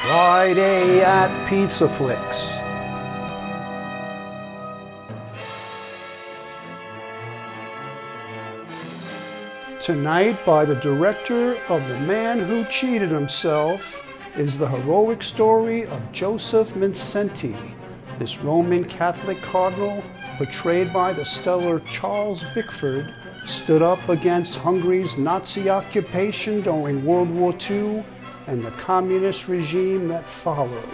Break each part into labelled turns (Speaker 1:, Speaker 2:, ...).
Speaker 1: Friday at PizzaFLIX. Tonight, by the director of The Man Who Cheated Himself, is the heroic story of Josef Mindszenty, this Roman Catholic cardinal, portrayed by the stellar Charles Bickford, stood up against Hungary's Nazi occupation during World War II and the communist regime that followed.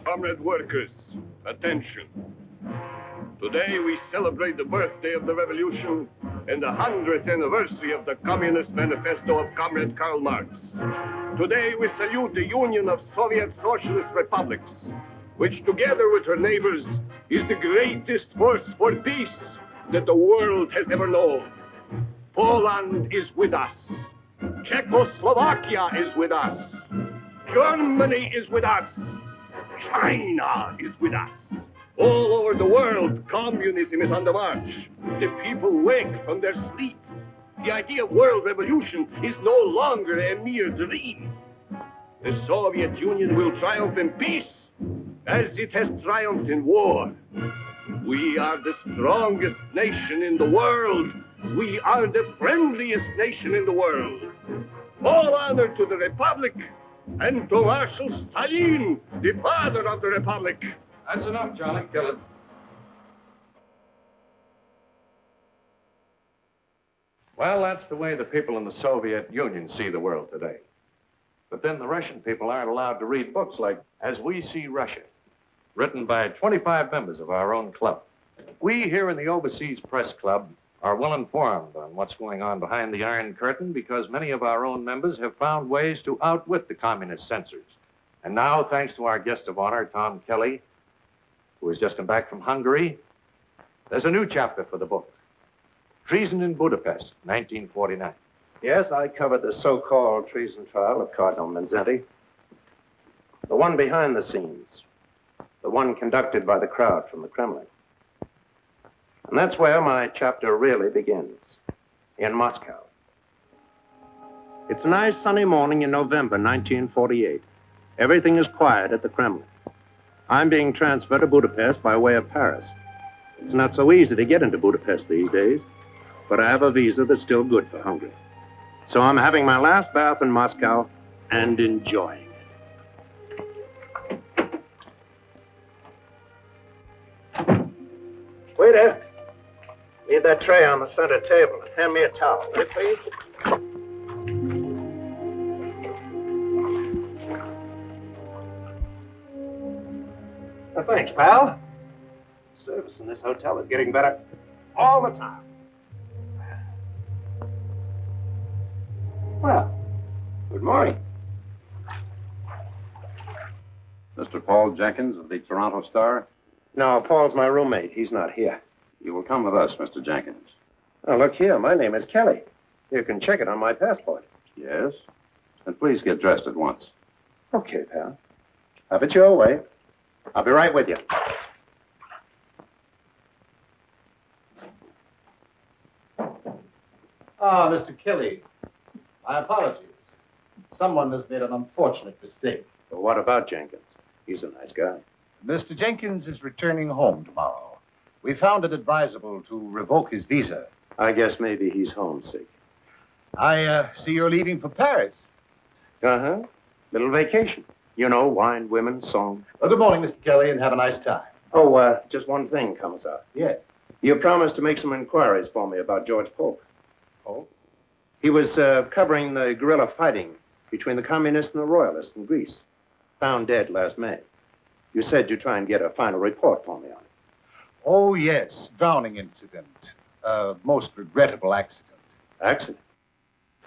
Speaker 2: Comrade workers, attention. Today we celebrate the birthday of the revolution and the 100th anniversary of the Communist Manifesto of Comrade Karl Marx. Today we salute the Union of Soviet Socialist Republics, which together with her neighbors is the greatest force for peace that the world has ever known. Poland is with us. Czechoslovakia is with us. Germany is with us. China is with us. All over the world, communism is on the march. The people wake from their sleep. The idea of world revolution is no longer a mere dream. The Soviet Union will triumph in peace as it has triumphed in war. We are the strongest nation in the world. We are the friendliest nation in the world. All honor to the Republic and to Marshal Stalin, the father of the Republic.
Speaker 3: That's enough, Charlie. Kill it. Well, that's the way the people in the Soviet Union see the world today. But then the Russian people aren't allowed to read books like As We See Russia, written by 25 members of our own club. We here in the Overseas Press Club are well informed on what's going on behind the Iron Curtain because many of our own members have found ways to outwit the communist censors. And now, thanks to our guest of honor, Tom Kelly, who has just come back from Hungary, there's a new chapter for the book, Treason in Budapest, 1949.
Speaker 4: Yes, I covered the so-called treason trial of Cardinal Mindszenty. The one behind the scenes. The one conducted by the crowd from the Kremlin. And that's where my chapter really begins, in Moscow. It's a nice sunny morning in November 1948. Everything is quiet at the Kremlin. I'm being transferred to Budapest by way of Paris. It's not so easy to get into Budapest these days, but I have a visa that's still good for Hungary. So I'm having my last bath in Moscow and enjoying it. Waiter, leave that tray on the center table and hand me a towel, will you, please? Thanks, pal. Service in this hotel is getting better all the time. Well, good morning.
Speaker 5: Mr. Paul Jenkins of the Toronto Star?
Speaker 4: No, Paul's my roommate. He's not here.
Speaker 5: You will come with us, Mr. Jenkins.
Speaker 4: Oh, look here. My name is Kelly. You can check it on my passport.
Speaker 5: Yes? And please get dressed at once.
Speaker 4: Okay, pal. Have it your way. I'll be right with you.
Speaker 6: Ah, Mr. Kelly. My apologies. Someone has made an unfortunate mistake.
Speaker 4: But what about Jenkins? He's a nice guy.
Speaker 6: Mr. Jenkins is returning home tomorrow. We found it advisable to revoke his visa.
Speaker 4: I guess maybe he's homesick.
Speaker 6: I see you're leaving for Paris.
Speaker 4: Uh-huh. Little vacation. You know, wine, women, song.
Speaker 6: Well, good morning, Mr. Kelly, and have a nice time.
Speaker 4: Oh, just one thing, Commissar.
Speaker 6: Yes.
Speaker 4: You promised to make some inquiries for me about George Polk.
Speaker 6: Oh?
Speaker 4: He was covering the guerrilla fighting between the communists and the royalists in Greece. Found dead last May. You said you'd try and get a final report for me on it.
Speaker 6: Oh, yes. Drowning incident. Most regrettable accident.
Speaker 4: Accident?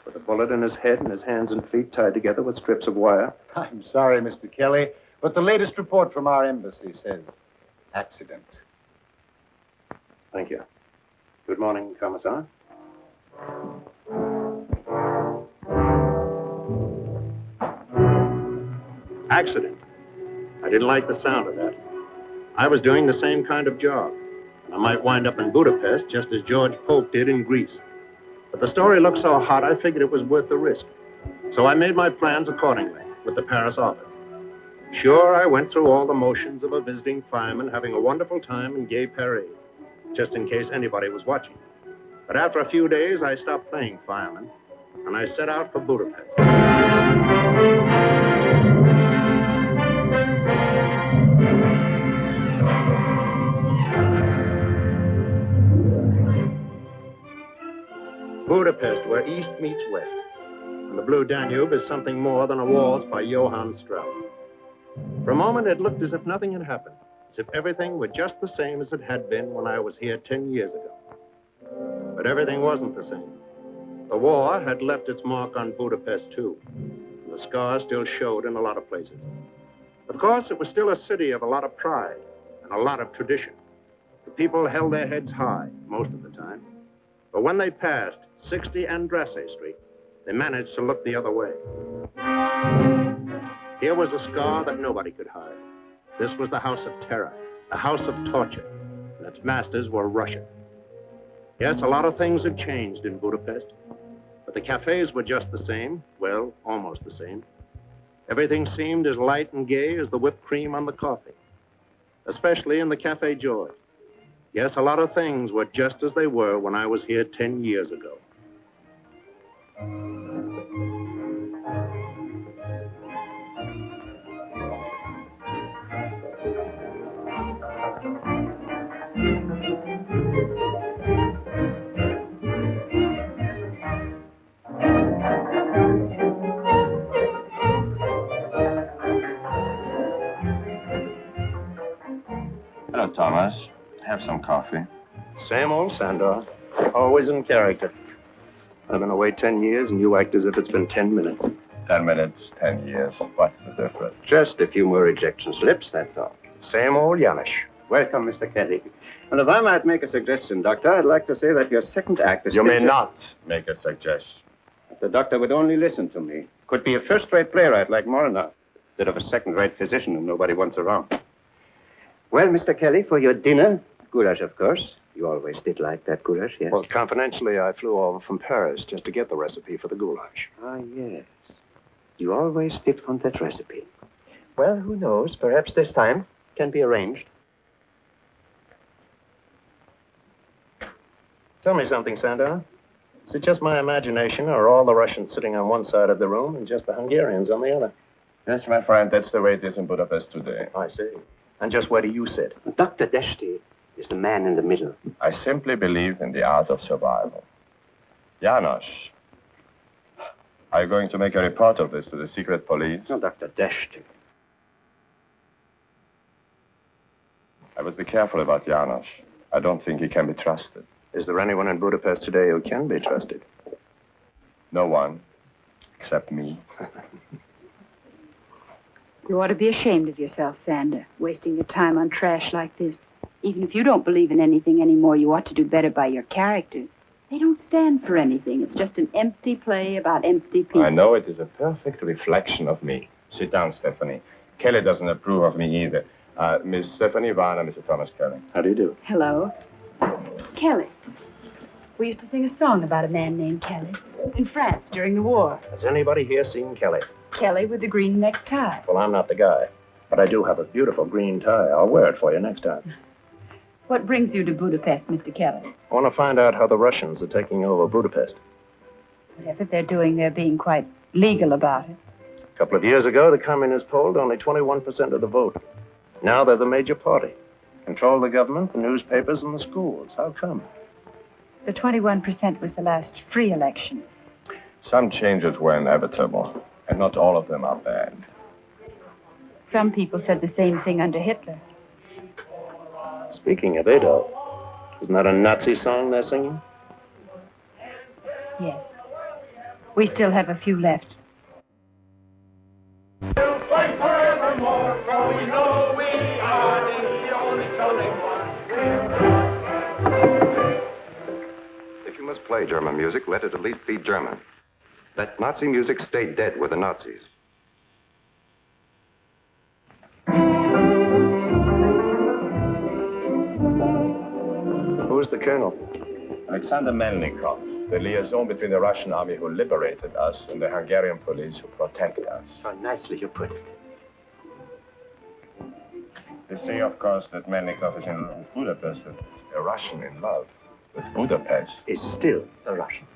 Speaker 4: With a bullet in his head and his hands and feet tied together with strips of wire?
Speaker 6: I'm sorry, Mr. Kelly, but the latest report from our embassy says accident.
Speaker 4: Thank you. Good morning, Commissar. Accident. I didn't like the sound of that. I was doing the same kind of job. And I might wind up in Budapest just as George Polk did in Greece. But the story looked so hot, I figured it was worth the risk. So I made my plans accordingly with the Paris office. Sure, I went through all the motions of a visiting fireman having a wonderful time in gay Paris, just in case anybody was watching. But after a few days, I stopped playing fireman, and I set out for Budapest. Budapest, where East meets West. And the Blue Danube is something more than a waltz by Johann Strauss. For a moment, it looked as if nothing had happened, as if everything were just the same as it had been when I was here 10 years ago. But everything wasn't the same. The war had left its mark on Budapest, too. And the scars still showed in a lot of places. Of course, it was still a city of a lot of pride and a lot of tradition. The people held their heads high most of the time. But when they passed 60 Andrasse Street, they managed to look the other way. Here was a scar that nobody could hide. This was the house of terror, a house of torture, and its masters were Russia. Yes, a lot of things had changed in Budapest, but the cafes were just the same, well, almost the same. Everything seemed as light and gay as the whipped cream on the coffee, especially in the Café George. Yes, a lot of things were just as they were when I was here 10 years ago.
Speaker 5: Hello, Thomas. Have some coffee.
Speaker 4: Same old Sandor, always in character. I've been away 10 years, and you act as if it's been 10 minutes.
Speaker 5: 10 minutes, 10 years. What's the difference?
Speaker 4: Just a few more rejection slips, that's all. Same old Janusz.
Speaker 7: Welcome, Mr. Kelly. And if I might make a suggestion, Doctor, I'd like to say that your second act is...
Speaker 5: You may not make a suggestion.
Speaker 7: If the doctor would only listen to me. Could be a first-rate playwright like Molnar, instead of a second-rate physician whom nobody wants around. Well, Mr. Kelly, for your dinner, goulash, of course. You always did like that goulash, yes?
Speaker 4: Well, confidentially, I flew over from Paris just to get the recipe for the goulash.
Speaker 7: Ah, yes. You always did want that recipe.
Speaker 4: Well, who knows? Perhaps this time can be arranged. Tell me something, Sandor. Is it just my imagination, or are all the Russians sitting on one side of the room and just the Hungarians on the other?
Speaker 5: Yes, my friend, that's the way it is in Budapest today.
Speaker 4: I see. And just where do you sit?
Speaker 7: Dr. Deshti is the man in the middle.
Speaker 5: I simply believe in the art of survival. Janusz, are you going to make a report of this to the secret police?
Speaker 7: No, Dr. Deshti.
Speaker 5: I would be careful about Janusz. I don't think he can be trusted.
Speaker 4: Is there anyone in Budapest today who can be trusted?
Speaker 5: No one, except me.
Speaker 8: You ought to be ashamed of yourself, Sander, wasting your time on trash like this. Even if you don't believe in anything anymore, you ought to do better by your characters. They don't stand for anything. It's just an empty play about empty people.
Speaker 5: I know it is a perfect reflection of me. Sit down, Stephanie. Kelly doesn't approve of me either. Miss Stephanie Varner, Mr. Thomas Kelly.
Speaker 4: How do you do?
Speaker 8: Hello. Kelly. We used to sing a song about a man named Kelly in France during the war.
Speaker 4: Has anybody here seen Kelly?
Speaker 8: Kelly with the green necktie.
Speaker 4: Well, I'm not the guy. But I do have a beautiful green tie. I'll wear it for you next time.
Speaker 8: What brings you to Budapest, Mr. Kelly?
Speaker 4: I want to find out how the Russians are taking over Budapest.
Speaker 8: Whatever they're doing, they're being quite legal about it.
Speaker 4: A couple of years ago, the communists polled only 21% of the vote. Now they're the major party. Control the government, the newspapers, and the schools. How come?
Speaker 8: The 21% was the last free election.
Speaker 5: Some changes were inevitable, and not all of them are bad.
Speaker 8: Some people said the same thing under Hitler.
Speaker 4: Speaking of Adolf, isn't that a Nazi song they're singing?
Speaker 8: Yes. We still have a few left.
Speaker 2: We'll fight forevermore, for we know we are the only trolling ones.
Speaker 9: If you must play German music, let it at least be German. Let Nazi music stay dead with the Nazis.
Speaker 4: Who's the colonel?
Speaker 5: Alexander Melikov, the liaison between the Russian army who liberated us and the Hungarian police who protect us.
Speaker 7: How nicely you put it.
Speaker 5: They say, of course, that Melikov is in love with Budapest, but a Russian in love with Budapest
Speaker 7: Is still a Russian.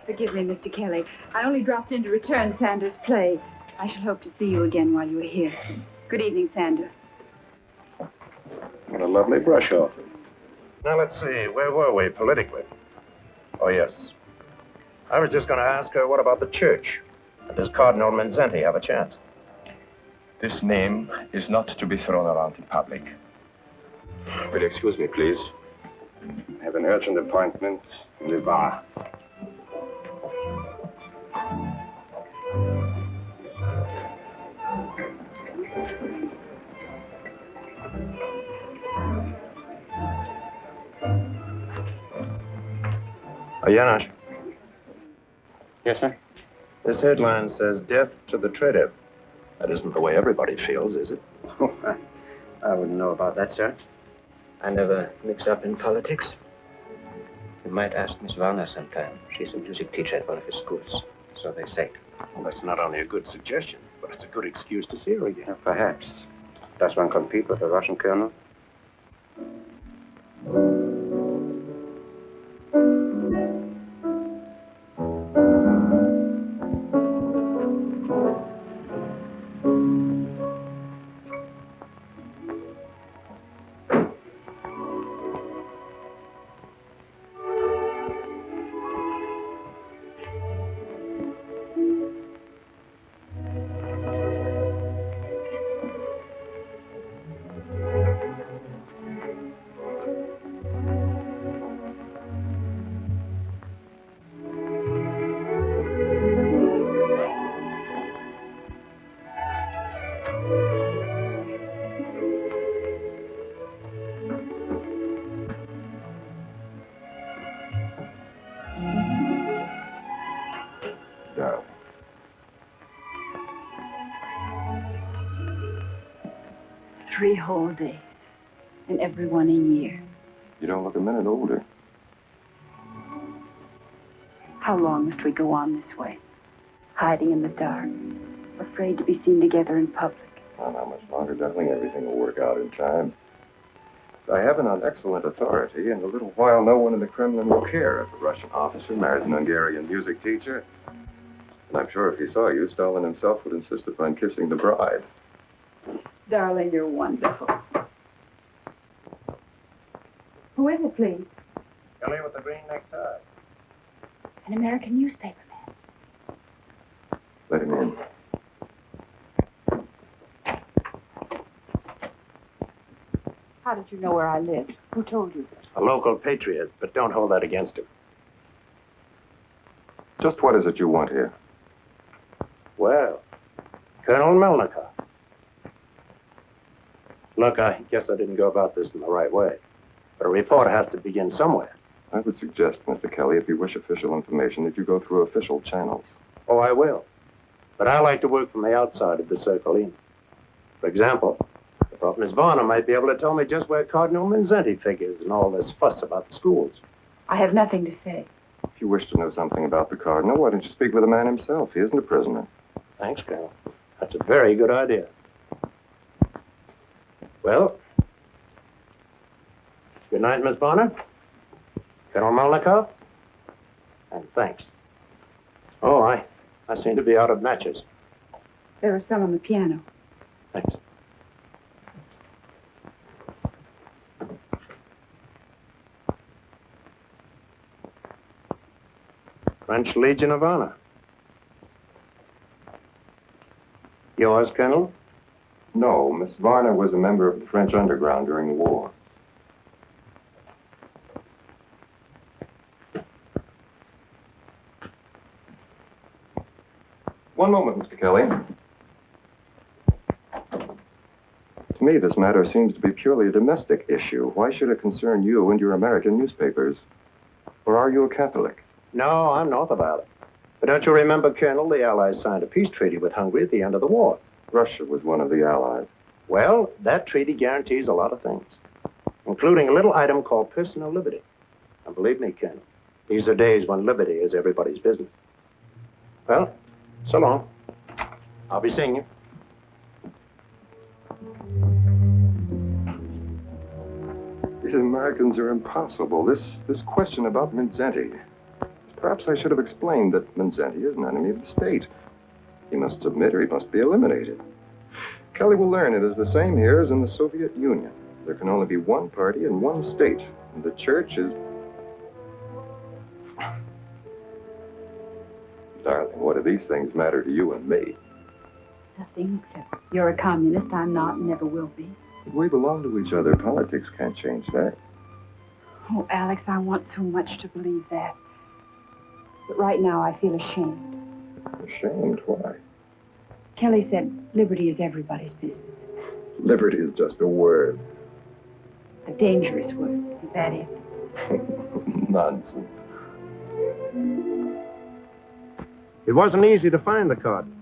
Speaker 8: Forgive me, Mr. Kelly. I only dropped in to return Sander's play. I shall hope to see you again while you are here. Good evening, Sander.
Speaker 4: What a lovely brush off. Now, let's see. Where were we politically? Oh, yes. I was just going to ask her, what about the church? Does Cardinal Mindszenty have a chance?
Speaker 5: This name is not to be thrown around in public.
Speaker 9: Will you excuse me, please? I have an urgent appointment in the bar.
Speaker 4: Janos,
Speaker 7: Yes, sir?
Speaker 4: this headline says death to the traitor. That isn't the way everybody feels, is it?
Speaker 7: Oh, I wouldn't know about that, sir. I never mix up in politics. You might ask Miss Warner sometime. She's a music teacher at one of his schools. So they say.
Speaker 4: Well, that's not only a good suggestion, but it's a good excuse to see her again.
Speaker 7: Perhaps. Does one compete with the Russian colonel?
Speaker 5: Darling.
Speaker 8: 3 whole days. And every one a year.
Speaker 9: You don't look a minute older.
Speaker 8: How long must we go on this way? Hiding in the dark. Afraid to be seen together in public.
Speaker 9: Well, not much longer, darling. Everything will work out in time. I have it on excellent authority. In a little while, no one in the Kremlin will care if a Russian officer marries an Hungarian music teacher. And I'm sure if he saw you, Stalin himself would insist upon kissing the bride.
Speaker 8: Darling, you're wonderful. Who is it, please?
Speaker 4: Kelly with the green necktie.
Speaker 8: An American newspaper man.
Speaker 9: Let him in.
Speaker 8: How did you know where I lived? Who told you?
Speaker 4: A local patriot, but don't hold that against him.
Speaker 9: Just what is it you want here?
Speaker 4: Well, Colonel Melikov. Look, I guess I didn't go about this in the right way. But a report has to begin somewhere.
Speaker 9: I would suggest, Mr. Kelly, if you wish official information, that you go through official channels.
Speaker 4: Oh, I will. But I like to work from the outside of the circle in. For example, the Thought Miss Varner might be able to tell me just where Cardinal Mindszenty figures in all this fuss about the schools.
Speaker 8: I have nothing to say.
Speaker 9: If you wish to know something about the Cardinal, why don't you speak with the man himself? He isn't a prisoner.
Speaker 4: Thanks, Colonel. That's a very good idea. Well, good night, Miss Bonner. Colonel Melikov. And thanks. Oh, I seem to be out of matches.
Speaker 8: There are some on the piano.
Speaker 4: Thanks. French Legion of Honor. Yours, Colonel?
Speaker 9: No, Miss Varner was a member of the French underground during the war. One moment, Mr. Kelly. To me, this matter seems to be purely a domestic issue. Why should it concern you and your American newspapers? Or are you a Catholic?
Speaker 4: No, I'm north of Ireland. But don't you remember, Colonel, the Allies signed a peace treaty with Hungary at the end of the war?
Speaker 9: Russia was one of the Allies.
Speaker 4: Well, that treaty guarantees a lot of things, including a little item called personal liberty. And believe me, Colonel, these are days when liberty is everybody's business. Well, so long. I'll be seeing you.
Speaker 9: These Americans are impossible. This question about Mindszenty. Perhaps I should have explained that Mindszenty is an enemy of the state. He must submit or he must be eliminated. Kelly will learn it is the same here as in the Soviet Union. There can only be one party and one state. And the church is... Darling, what do these things matter to you and me?
Speaker 8: Nothing except you're a communist. I'm not and never will be.
Speaker 9: We belong to each other. Politics can't change that.
Speaker 8: Oh, Alex, I want so much to believe that. But right now I feel ashamed.
Speaker 9: Ashamed? Why?
Speaker 8: Kelly said liberty is everybody's business.
Speaker 9: Liberty is just a word.
Speaker 8: A dangerous word. Is that it?
Speaker 9: Nonsense.
Speaker 4: It wasn't easy to find the Cardinal.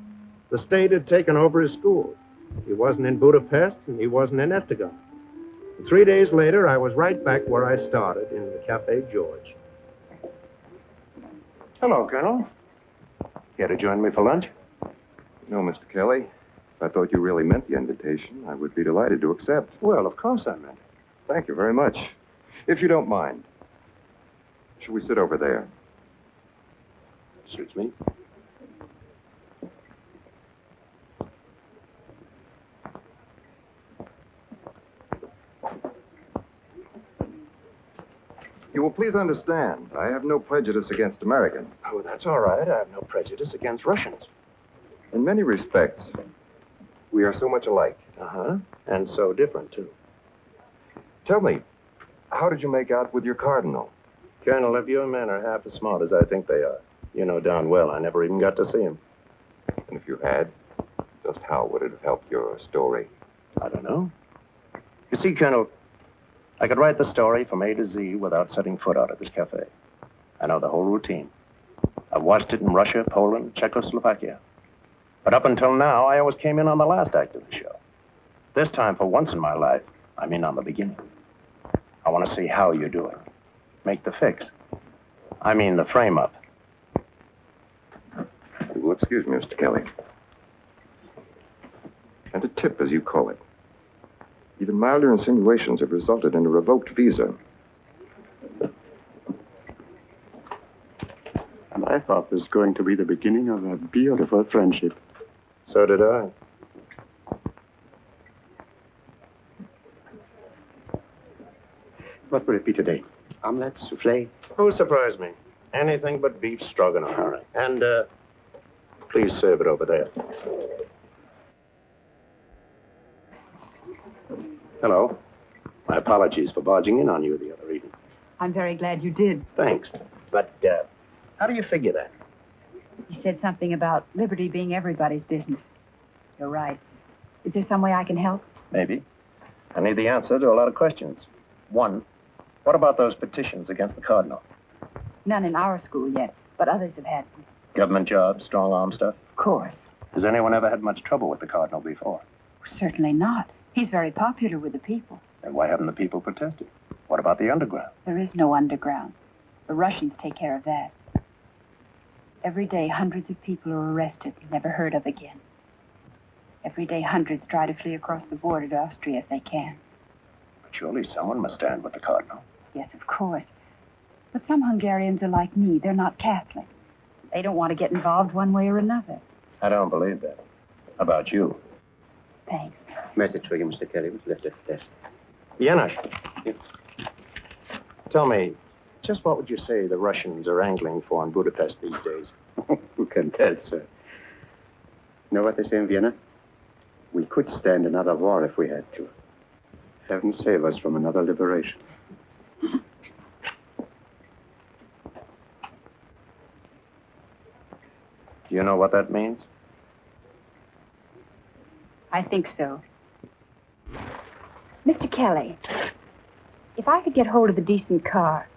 Speaker 4: The state had taken over his schools. He wasn't in Budapest, and he wasn't in Esztergom. 3 days later, I was right back where I started, in the Cafe George. Hello, Colonel. Care to join me for lunch?
Speaker 9: No, Mr. Kelly. If I thought you really meant the invitation, I would be delighted to accept.
Speaker 4: Well, of course I meant it.
Speaker 9: Thank you very much. If you don't mind, should we sit over there?
Speaker 4: Suits me.
Speaker 9: You will please understand, I have no prejudice against Americans.
Speaker 4: Oh, that's all right. I have no prejudice against Russians.
Speaker 9: In many respects, we are so much alike.
Speaker 4: Uh-huh. And so different, too.
Speaker 9: Tell me, how did you make out with your cardinal?
Speaker 4: Colonel, if your men are half as smart as I think they are, you know darn well I never even got to see him.
Speaker 9: And if you had, just how would it have helped your story?
Speaker 4: I don't know. You see, Colonel, I could write the story from A to Z without setting foot out of this cafe. I know the whole routine. I've watched it in Russia, Poland, Czechoslovakia. But up until now, I always came in on the last act of the show. This time, for once in my life, I'm in on the beginning. I want to see how you're doing. Make the fix. I mean the frame-up.
Speaker 9: You will excuse me, Mr. Kelly. And a tip, as you call it. Even milder insinuations have resulted in a revoked visa.
Speaker 10: And I thought this was going to be the beginning of a beautiful friendship.
Speaker 4: So did I.
Speaker 10: What will it be today? Omelette, souffle?
Speaker 4: Who surprised me? Anything but beef stroganoff. All right. And, please serve it over there. Hello. My apologies for barging in on you the other evening.
Speaker 8: I'm very glad you did.
Speaker 4: Thanks. But, how do you figure that?
Speaker 8: You said something about liberty being everybody's business. You're right. Is there some way I can help?
Speaker 4: Maybe. I need the answer to a lot of questions. One, what about those petitions against the Cardinal?
Speaker 8: None in our school yet, but others have had them.
Speaker 4: Government jobs, strong arm stuff?
Speaker 8: Of course.
Speaker 4: Has anyone ever had much trouble with the Cardinal before?
Speaker 8: Certainly not. He's very popular with the people.
Speaker 4: And why haven't the people protested? What about the underground?
Speaker 8: There is no underground. The Russians take care of that. Every day, hundreds of people are arrested and never heard of again. Every day, hundreds try to flee across the border to Austria if they can.
Speaker 4: But surely someone must stand with the Cardinal.
Speaker 8: Yes, of course. But some Hungarians are like me. They're not Catholic. They don't want to get involved one way or another.
Speaker 4: I don't believe that. How about you?
Speaker 8: Thanks.
Speaker 7: Message for you, Mr. Kelly, was left at the desk.
Speaker 4: Janos, tell me, just what would you say the Russians are angling for in Budapest these days?
Speaker 10: Who can tell, sir? Know what they say in Vienna? We could stand another war if we had to. Heaven save us from another liberation.
Speaker 4: Do you know what that means?
Speaker 8: I think so. Mr. Kelly, if I could get hold of a decent car,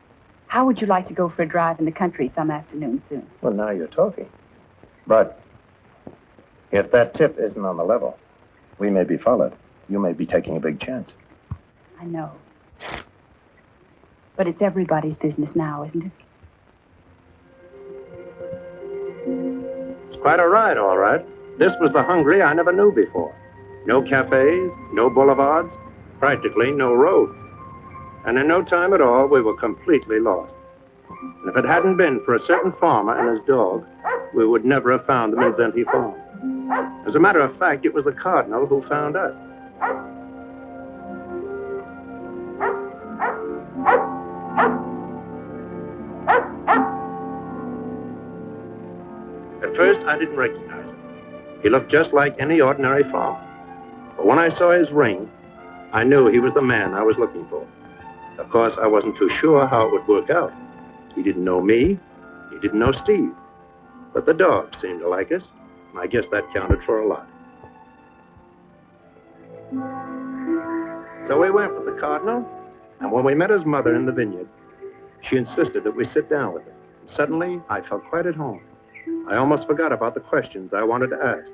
Speaker 8: how would you like to go for a drive in the country some afternoon soon?
Speaker 4: Well, now you're talking. But if that tip isn't on the level, we may be followed. You may be taking a big chance.
Speaker 8: I know. But it's everybody's business now, isn't it?
Speaker 4: It's quite a ride, all right. This was the Hungary I never knew before. No cafes, no boulevards, practically no roads. And in no time at all, we were completely lost. And if it hadn't been for a certain farmer and his dog, we would never have found the Mindszenty farm. As a matter of fact, it was the Cardinal who found us. At first, I didn't recognize him. He looked just like any ordinary farmer. But when I saw his ring, I knew he was the man I was looking for. Of course, I wasn't too sure how it would work out. He didn't know me. He didn't know Steve. But the dog seemed to like us. And I guess that counted for a lot. So we went with the Cardinal, and when we met his mother in the vineyard, she insisted that we sit down with her. And suddenly, I felt quite at home. I almost forgot about the questions I wanted to ask.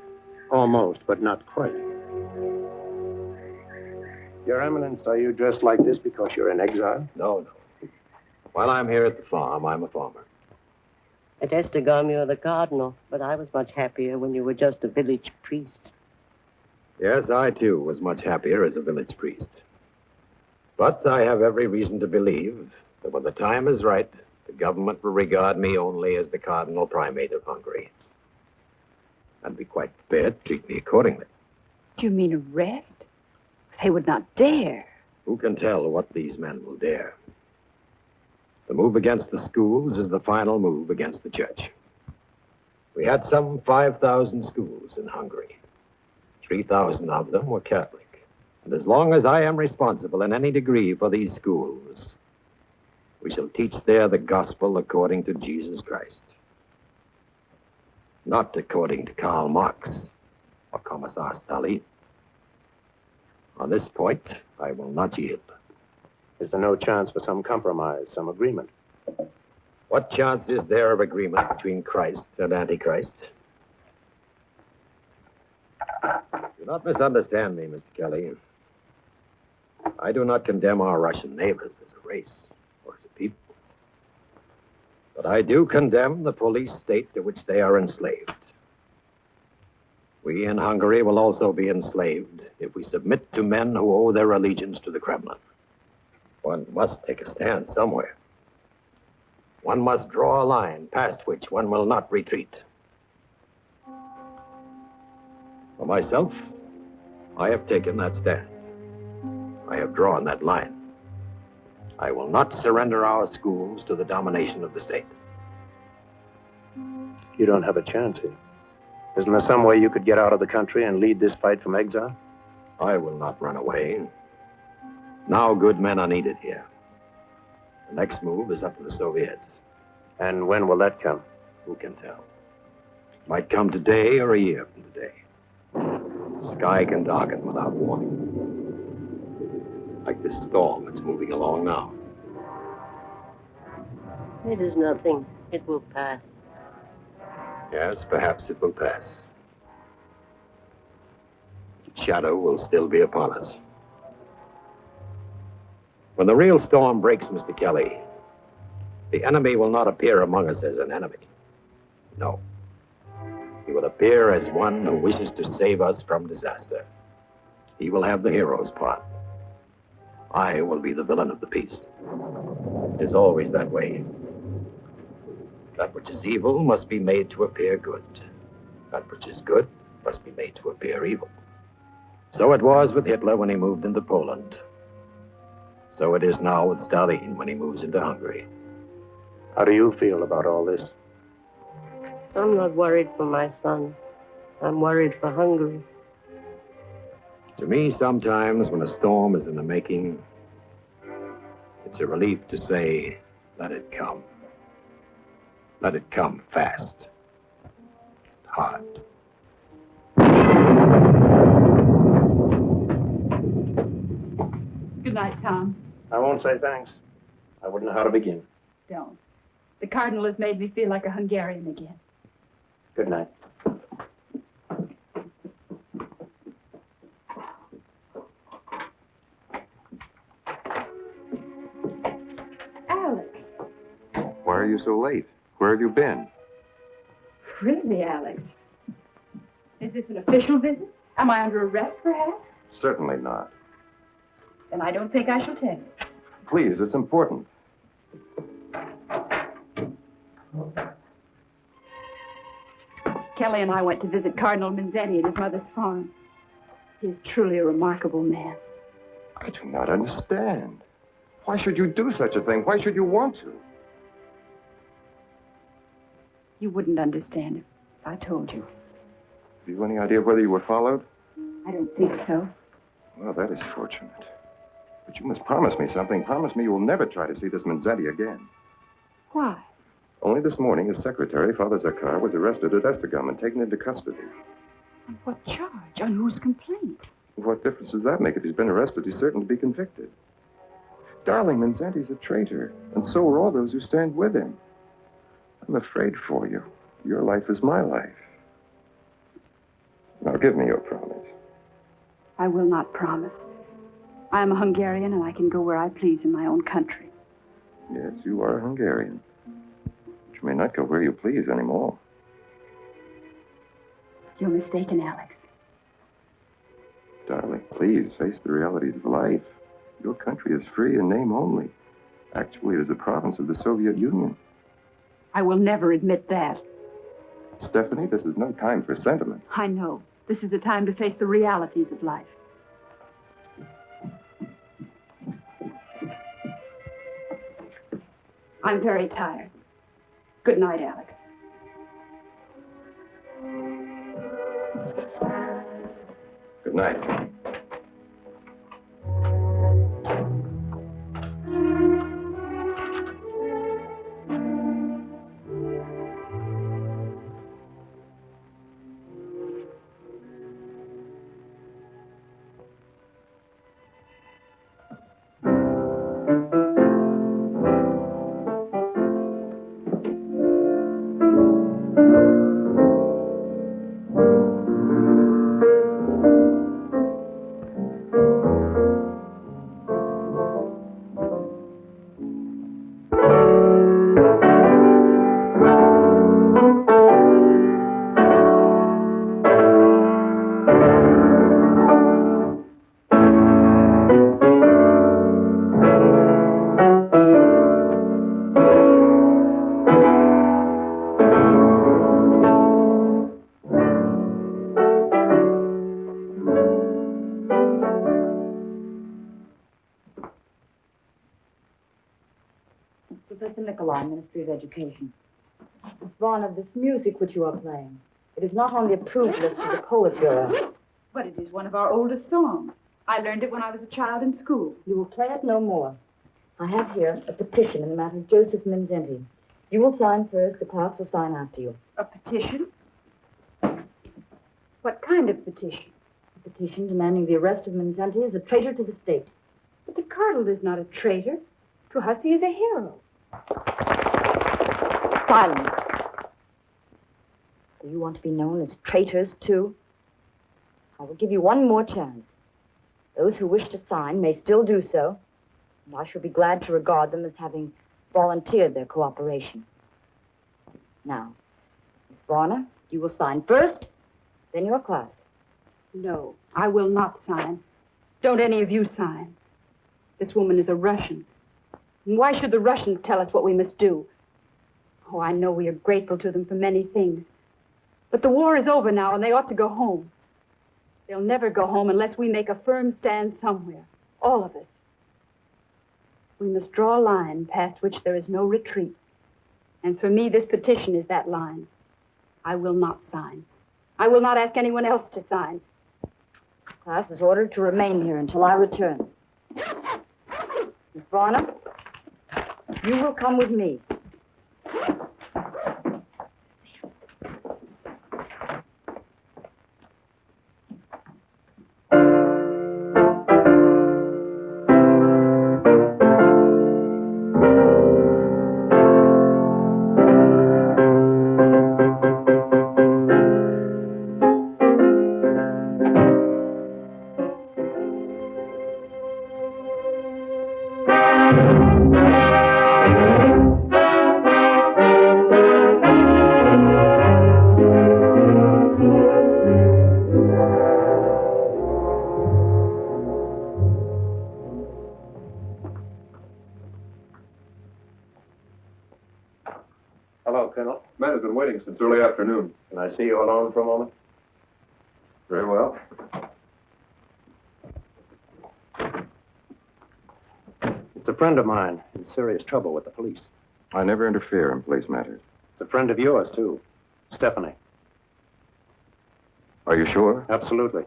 Speaker 4: Almost, but not quite. Your Eminence, are you dressed like this because you're in exile?
Speaker 3: No. While I'm here at the farm, I'm a farmer.
Speaker 11: At Estegam, you're the Cardinal, but I was much happier when you were just a village priest.
Speaker 3: Yes, I, too, was much happier as a village priest. But I have every reason to believe that when the time is right, the government will regard me only as the Cardinal Primate of Hungary. And be quite prepared to treat me accordingly.
Speaker 8: Do you mean arrest? They would not dare.
Speaker 3: Who can tell what these men will dare? The move against the schools is the final move against the church. We had some 5,000 schools in Hungary. 3,000 of them were Catholic. And as long as I am responsible in any degree for these schools, we shall teach there the gospel according to Jesus Christ. Not according to Karl Marx or Commissar Stalin. On this point, I will not yield.
Speaker 4: Is there no chance for some compromise, some agreement?
Speaker 3: What chance is there of agreement between Christ and Antichrist? Do not misunderstand me, Mr. Kelly. I do not condemn our Russian neighbors as a race or as a people. But I do condemn the police state to which they are enslaved. We in Hungary will also be enslaved if we submit to men who owe their allegiance to the Kremlin. One must take a stand somewhere. One must draw a line past which one will not retreat. For myself, I have taken that stand. I have drawn that line. I will not surrender our schools to the domination of the state.
Speaker 4: You don't have a chance here. Isn't there some way you could get out of the country and lead this fight from exile?
Speaker 3: I will not run away. Now good men are needed here. The next move is up to the Soviets.
Speaker 4: And when will that come?
Speaker 3: Who can tell? It might come today or a year from today. The sky can darken without warning. Like this storm that's moving along now.
Speaker 11: It is nothing. It will pass.
Speaker 3: Yes, perhaps it will pass.
Speaker 4: shadow will still be upon us. When the real storm breaks, Mr. Kelly, the enemy will not appear among us as an enemy. No. He will appear as one who wishes to save us from disaster. He will have the hero's part. I will be the villain of the piece. It is always that way. That which is evil must be made to appear good. That which is good must be made to appear evil. So it was with Hitler when he moved into Poland. So it is now with Stalin when he moves into Hungary. How do you feel about all this?
Speaker 11: I'm not worried for my son. I'm worried for Hungary.
Speaker 4: To me, sometimes when a storm is in the making, it's a relief to say, let it come. Let it come fast. Hard.
Speaker 8: Good night, Tom.
Speaker 4: I won't say thanks. I wouldn't know how to begin.
Speaker 8: Don't. The Cardinal has made me feel like a Hungarian again.
Speaker 4: Good night.
Speaker 8: Alex.
Speaker 9: Why are you so late? Where have you been?
Speaker 8: Really, Alex? Is this an official visit? Am I under arrest, perhaps?
Speaker 9: Certainly not.
Speaker 8: Then I don't think I shall tell you.
Speaker 9: Please, it's important.
Speaker 8: Kelly and I went to visit Cardinal Mindszenty at his mother's farm. He is truly a remarkable man.
Speaker 9: I do not understand. Why should you do such a thing? Why should you want to?
Speaker 8: You wouldn't understand if I told you.
Speaker 9: Have you any idea whether you were followed?
Speaker 8: I don't think so.
Speaker 9: Well, that is fortunate. But you must promise me something. Promise me you will never try to see this Mindszenty again.
Speaker 8: Why?
Speaker 9: Only this morning, his secretary, Father Zakar, was arrested at Estegum and taken into custody.
Speaker 8: On what charge? On whose complaint?
Speaker 9: What difference does that make? If he's been arrested, he's certain to be convicted. Darling, Mindszenty's a traitor, and so are all those who stand with him. I'm afraid for you. Your life is my life. Now, give me your promise.
Speaker 8: I will not promise. I am a Hungarian, and I can go where I please in my own country.
Speaker 9: Yes, you are a Hungarian. But you may not go where you please anymore.
Speaker 8: You're mistaken, Alex.
Speaker 9: Darling, please face the realities of life. Your country is free in name only. Actually, it is a province of the Soviet Union.
Speaker 8: I will never admit that.
Speaker 9: Stephanie, this is no time for sentiment.
Speaker 8: I know. This is the time to face the realities of life. I'm very tired. Good night, Alex.
Speaker 9: Good night.
Speaker 12: Ministry of Education. Miss Varner, this music which you are playing, it is not on the approved list of the Politburo.
Speaker 8: But it is one of our oldest songs. I learned it when I was a child in school.
Speaker 12: You will play it no more. I have here a petition in the matter of Josef Mindszenty. You will sign first, the class will sign after you.
Speaker 8: A petition? What kind of petition?
Speaker 12: A petition demanding the arrest of Mindszenty as a traitor to the state.
Speaker 8: But the Cardinal is not a traitor. To us, he is a hero.
Speaker 12: Silence. Do you want to be known as traitors, too? I will give you one more chance. Those who wish to sign may still do so, and I shall be glad to regard them as having volunteered their cooperation. Now, Miss Varner, you will sign first, then your class.
Speaker 8: No, I will not sign. Don't any of you sign. This woman is a Russian. And why should the Russians tell us what we must do? Oh, I know we are grateful to them for many things. But the war is over now, and they ought to go home. They'll never go home unless we make a firm stand somewhere. All of us. We must draw a line past which there is no retreat. And for me, this petition is that line. I will not sign. I will not ask anyone else to sign.
Speaker 12: Class is ordered to remain here until I return. Miss Varner, you will come with me.
Speaker 4: Hello, Colonel.
Speaker 9: Man has been waiting since early afternoon.
Speaker 4: Can I see you alone for a moment?
Speaker 9: Very well.
Speaker 4: It's a friend of mine in serious trouble with the police.
Speaker 9: I never interfere in police matters.
Speaker 4: It's a friend of yours, too. Stephanie.
Speaker 9: Are you sure?
Speaker 4: Absolutely.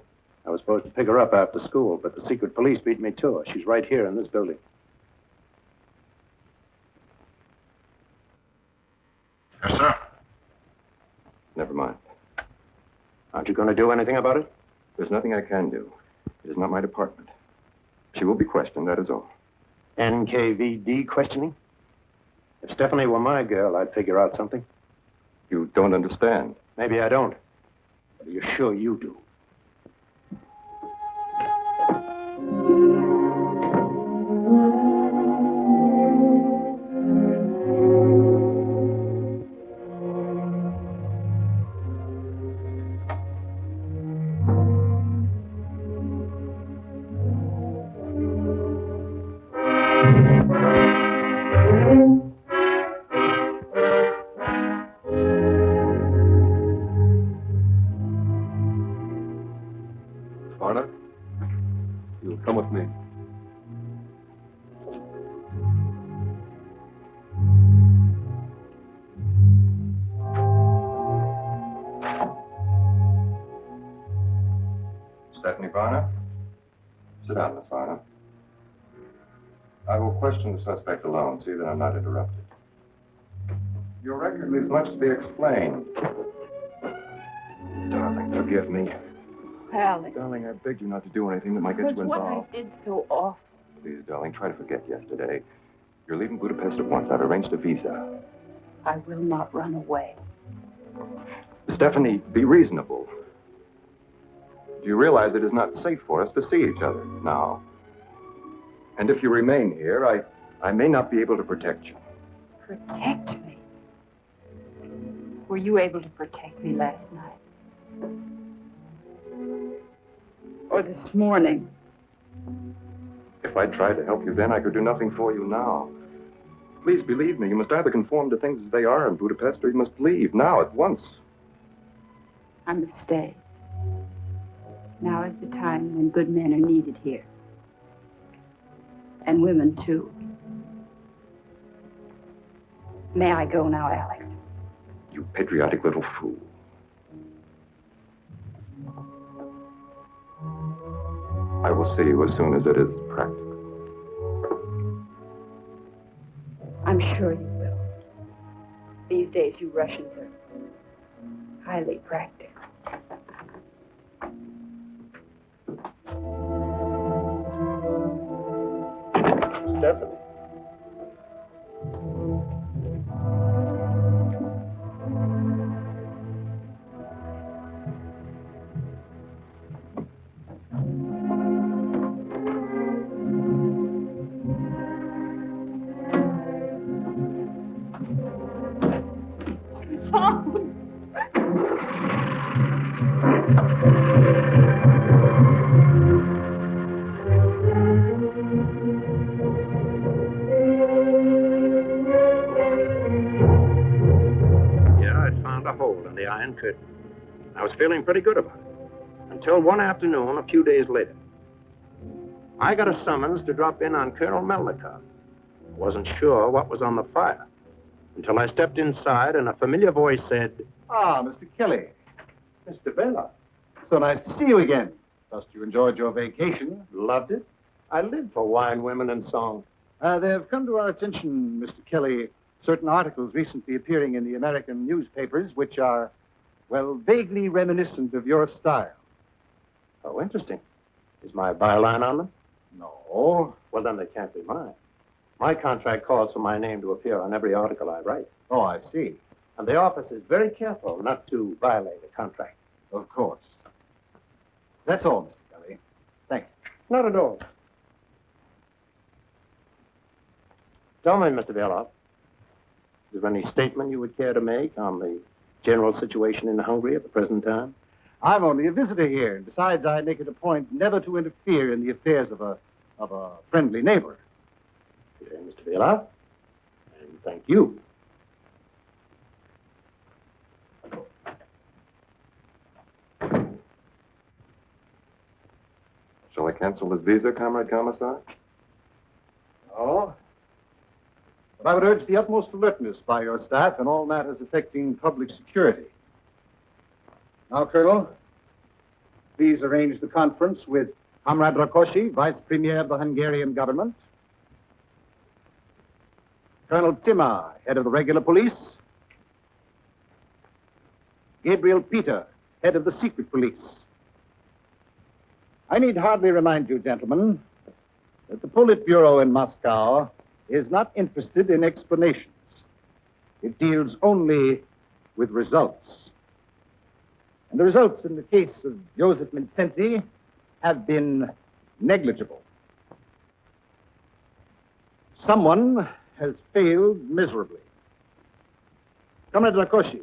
Speaker 4: I was supposed to pick her up after school, but the secret police beat me to her. She's right here in this building.
Speaker 9: Yes, sir. Never mind.
Speaker 4: Aren't you going to do anything about it?
Speaker 9: There's nothing I can do. It is not my department. She will be questioned, that is all.
Speaker 4: NKVD questioning? If Stephanie were my girl, I'd figure out something.
Speaker 9: You don't understand.
Speaker 4: Maybe I don't. But are you sure you do?
Speaker 9: Varna, you'll come with me. Stephanie Varna? Sit down, Miss Varna. I will question the suspect alone, see that I'm not interrupted. Your record leaves much to be explained. Darling, forgive me.
Speaker 8: Alex.
Speaker 9: Darling, I begged you not to do anything that might get you
Speaker 8: What
Speaker 9: involved.
Speaker 8: I did so awful.
Speaker 9: Please, darling, try to forget yesterday. You're leaving Budapest at once. I've arranged a visa.
Speaker 8: I will not run away.
Speaker 9: Stephanie, be reasonable. Do you realize it is not safe for us to see each other now? And if you remain here, I may not be able to protect you.
Speaker 8: Protect me? Were you able to protect me last night? Or this morning?
Speaker 9: If I tried to help you then, I could do nothing for you now. Please believe me, you must either conform to things as they are in Budapest, or you must leave now at once.
Speaker 8: I must stay. Now is the time when good men are needed here. And women, too. May I go now, Alex?
Speaker 9: You patriotic little fool. I will see you as soon as it is practical.
Speaker 8: I'm sure you will. These days, you Russians are highly practical.
Speaker 4: Stephanie. found a hole in the Iron Curtain. I was feeling pretty good about it, until one afternoon, a few days later. I got a summons to drop in on Colonel Melikov. I wasn't sure what was on the fire, until I stepped inside and a familiar voice said,
Speaker 6: Ah, Mr. Kelly.
Speaker 4: Mr. Bella.
Speaker 6: So nice to see you again. Trust you enjoyed your vacation.
Speaker 4: Loved it. I live for wine, women, and song.
Speaker 6: There have come to our attention, Mr. Kelly, certain articles recently appearing in the American newspapers which are, well, vaguely reminiscent of your style.
Speaker 4: Oh, interesting. Is my byline on them?
Speaker 6: No.
Speaker 4: Well, then they can't be mine. My contract calls for my name to appear on every article I write.
Speaker 6: Oh, I see.
Speaker 4: And the office is very careful not to violate a contract.
Speaker 6: Of course. That's all, Mr. Kelly. Thank you.
Speaker 4: Not at all. Tell me, Mr. Beloff, is there any statement you would care to make on the general situation in Hungary at the present time?
Speaker 6: I'm only a visitor here, and besides, I make it a point never to interfere in the affairs of a friendly neighbor.
Speaker 4: Okay, Mr. Beloff, and thank you.
Speaker 9: Shall I cancel his visa, Comrade Commissar?
Speaker 6: No. But I would urge the utmost alertness by your staff in all matters affecting public security. Now, Colonel, please arrange the conference with Comrade Rakosi, Vice Premier of the Hungarian government, Colonel Timar, head of the regular police, Gabriel Peter, head of the secret police. I need hardly remind you, gentlemen, that the Politburo in Moscow is not interested in explanations. It deals only with results. And the results in the case of Josef Mindszenty have been negligible. Someone has failed miserably. Comrade Rakosi,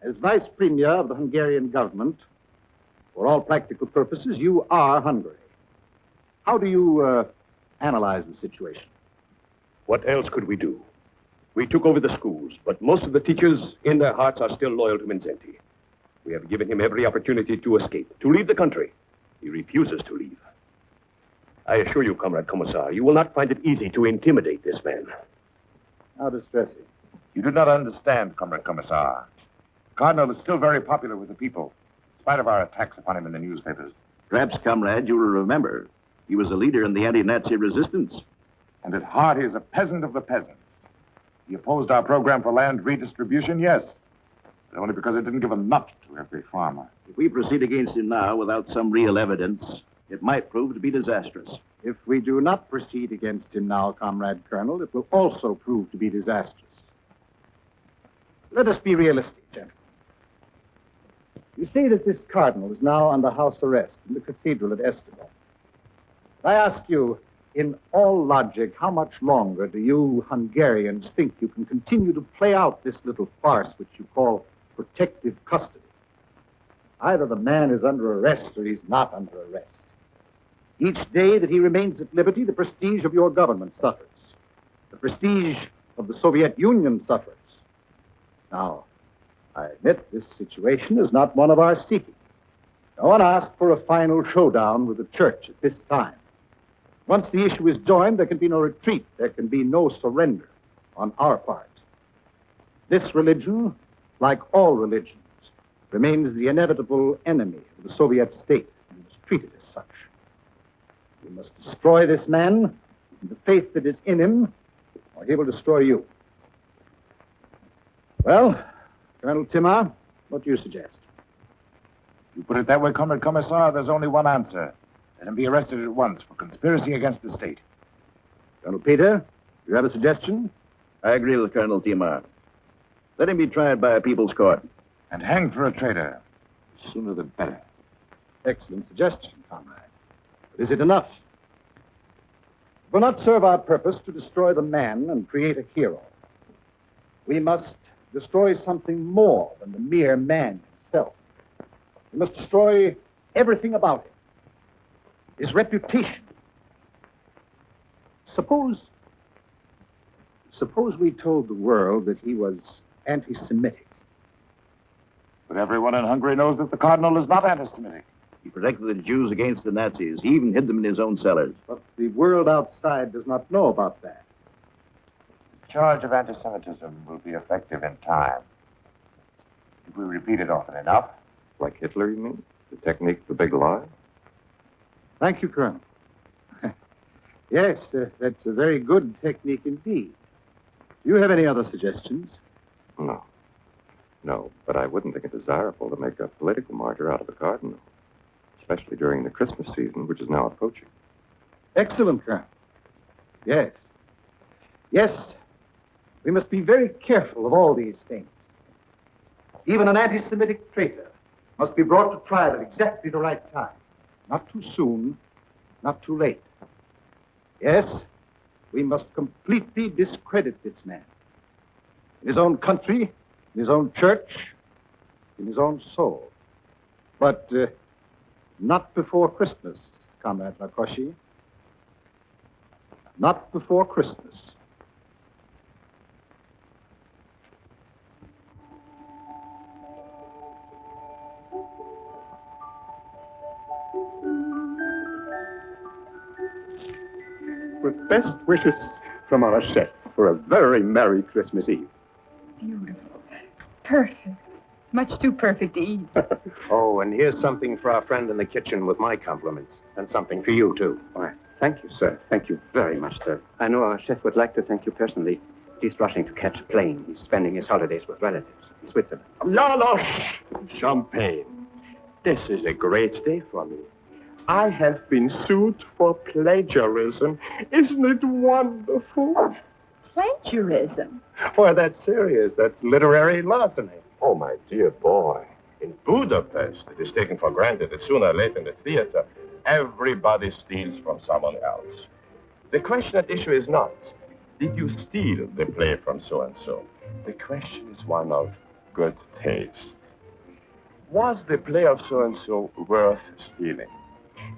Speaker 6: as Vice Premier of the Hungarian government, for all practical purposes, you are Hungary. How do you analyze the situation?
Speaker 2: What else could we do? We took over the schools, but most of the teachers, in their hearts, are still loyal to Mindszenty. We have given him every opportunity to escape, to leave the country. He refuses to leave. I assure you, Comrade Commissar, you will not find it easy to intimidate this man.
Speaker 6: How distressing.
Speaker 3: You do not understand, Comrade Commissar. Cardinal is still very popular with the people, in spite of our attacks upon him in the newspapers.
Speaker 13: Perhaps, comrade, you will remember he was a leader in the anti-Nazi resistance.
Speaker 3: And at heart, he is a peasant of the peasants. He opposed our program for land redistribution, yes, but only because it didn't give a nut to every farmer.
Speaker 13: If we proceed against him now without some real evidence, it might prove to be disastrous.
Speaker 6: If we do not proceed against him now, Comrade Colonel, it will also prove to be disastrous. Let us be realistic, gentlemen. You say that this cardinal is now under house arrest in the cathedral at Esteban. I ask you, in all logic, how much longer do you Hungarians think you can continue to play out this little farce which you call protective custody? Either the man is under arrest or he's not under arrest. Each day that he remains at liberty, the prestige of your government suffers. The prestige of the Soviet Union suffers. Now, I admit this situation is not one of our seeking. No one asked for a final showdown with the church at this time. Once the issue is joined, there can be no retreat. There can be no surrender on our part. This religion, like all religions, remains the inevitable enemy of the Soviet state and is treated as such. We must destroy this man and the faith that is in him, or he will destroy you. Well, Colonel Timar, what do you suggest?
Speaker 3: You put it that way, Comrade Commissar, there's only one answer. Let him be arrested at once for conspiracy against the state.
Speaker 6: Colonel Peter, do you have a suggestion?
Speaker 13: I agree with Colonel Timar. Let him be tried by a people's court.
Speaker 3: And hanged for a traitor. The sooner the better.
Speaker 6: Excellent suggestion, comrade. But is it enough? It will not serve our purpose to destroy the man and create a hero. We must destroy something more than the mere man himself. We must destroy everything about him. His reputation. Suppose we told the world that he was anti-Semitic,
Speaker 14: But everyone in Hungary knows that the Cardinal is not anti-Semitic.
Speaker 13: He protected the Jews against the Nazis. He even hid them in his own cellars.
Speaker 6: But the world outside does not know about that.
Speaker 3: The charge of anti-Semitism will be effective in time. If we repeat it often enough.
Speaker 9: Like Hitler, you mean? The technique, the big lie?
Speaker 6: Thank you, Colonel. Yes, that's a very good technique indeed. Do you have any other suggestions?
Speaker 9: No. No, but I wouldn't think it desirable to make a political martyr out of the Cardinal, especially during the Christmas season, which is now approaching.
Speaker 6: Excellent, Colonel. Yes. Yes, we must be very careful of all these things. Even an anti-Semitic traitor must be brought to trial at exactly the right time. Not too soon, not too late. Yes, we must completely discredit this man. In his own country, in his own church, in his own soul. But not before Christmas, Comrade Lakoshi. Not before Christmas.
Speaker 10: With best wishes from our chef for a very Merry Christmas Eve.
Speaker 8: Beautiful. Perfect. Much too perfect to eat.
Speaker 4: Oh, and here's something for our friend in the kitchen with my compliments. And something for you, too.
Speaker 10: Why, thank you, sir. Thank you very much, sir. I know our chef would like to thank you personally. He's rushing to catch a plane. He's spending his holidays with relatives in Switzerland.
Speaker 2: No, champagne. This is a great day for me. I have been sued for plagiarism. Isn't it wonderful?
Speaker 8: Plagiarism?
Speaker 3: Why, that's serious. That's literary larceny. Oh, my dear boy. In Budapest, it is taken for granted that sooner or later in the theater, everybody steals from someone else. The question at issue is not, did you steal the play from so-and-so? The question is one of good taste. Was the play of so-and-so worth stealing?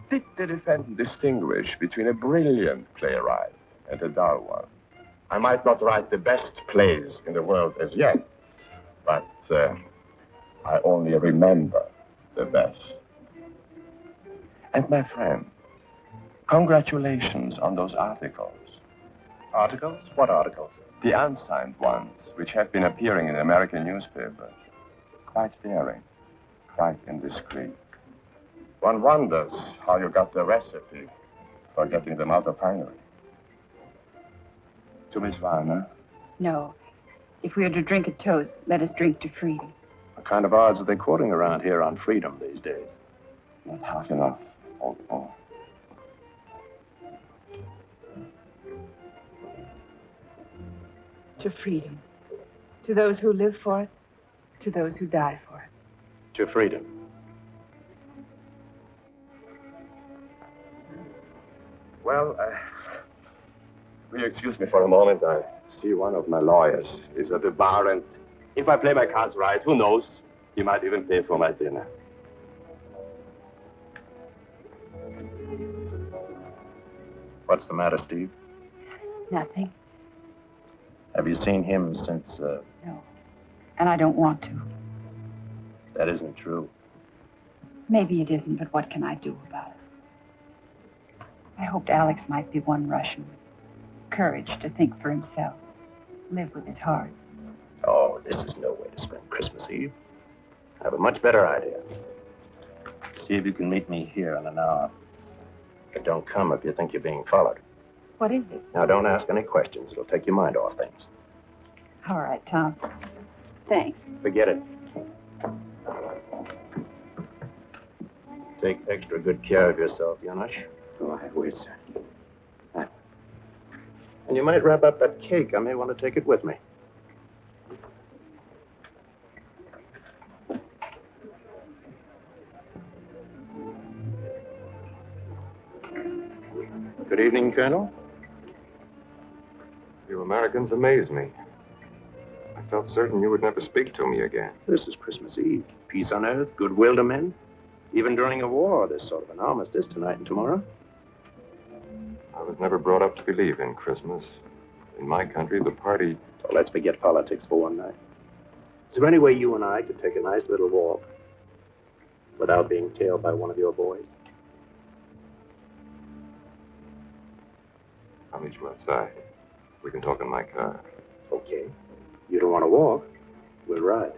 Speaker 3: Did the defendant distinguish between a brilliant playwright and a dull one? I might not write the best plays in the world as yet, but I only remember the best. And my friend, congratulations on those articles.
Speaker 4: Articles? What articles?
Speaker 3: The unsigned ones, which have been appearing in American newspapers. Quite daring, quite indiscreet. One wonders how you got the recipe for getting them out of Hungary. To Miss Warner?
Speaker 8: No. If we are to drink a toast, let us drink to freedom.
Speaker 4: What kind of odds are they quoting around here on freedom these days?
Speaker 3: Not half enough, old boy.
Speaker 8: To freedom. To those who live for it, to those who die for it.
Speaker 4: To freedom.
Speaker 3: Well, will you excuse me for a moment? I see one of my lawyers is at the bar, and if I play my cards right, who knows? He might even pay for my dinner.
Speaker 4: What's the matter, Steve?
Speaker 8: Nothing.
Speaker 4: Have you seen him since,
Speaker 8: No. And I don't want to.
Speaker 4: That isn't true.
Speaker 8: Maybe it isn't, but what can I do about it? I hoped Alex might be one Russian with courage to think for himself, live with his heart.
Speaker 4: Oh, this is no way to spend Christmas Eve. I have a much better idea. See if you can meet me here in an hour. But don't come if you think you're being followed.
Speaker 8: What is it?
Speaker 4: Now, don't ask any questions. It'll take your mind off things.
Speaker 8: All right, Tom. Thanks.
Speaker 4: Forget it. Take extra good care of yourself, Janusz.
Speaker 10: Oh, I will, sir.
Speaker 4: And you might wrap up that cake. I may want to take it with me. Good evening, Colonel.
Speaker 9: You Americans amaze me. I felt certain you would never speak to me again.
Speaker 4: This is Christmas Eve. Peace on earth, goodwill to men. Even during a war, there's sort of an armistice tonight and tomorrow.
Speaker 9: I was never brought up to believe in Christmas. In my country, the party...
Speaker 4: So let's forget politics for one night. Is there any way you and I could take a nice little walk without being tailed by one of your boys?
Speaker 9: I'll meet you outside. We can talk in my car.
Speaker 4: Okay. You don't want to walk? We'll ride.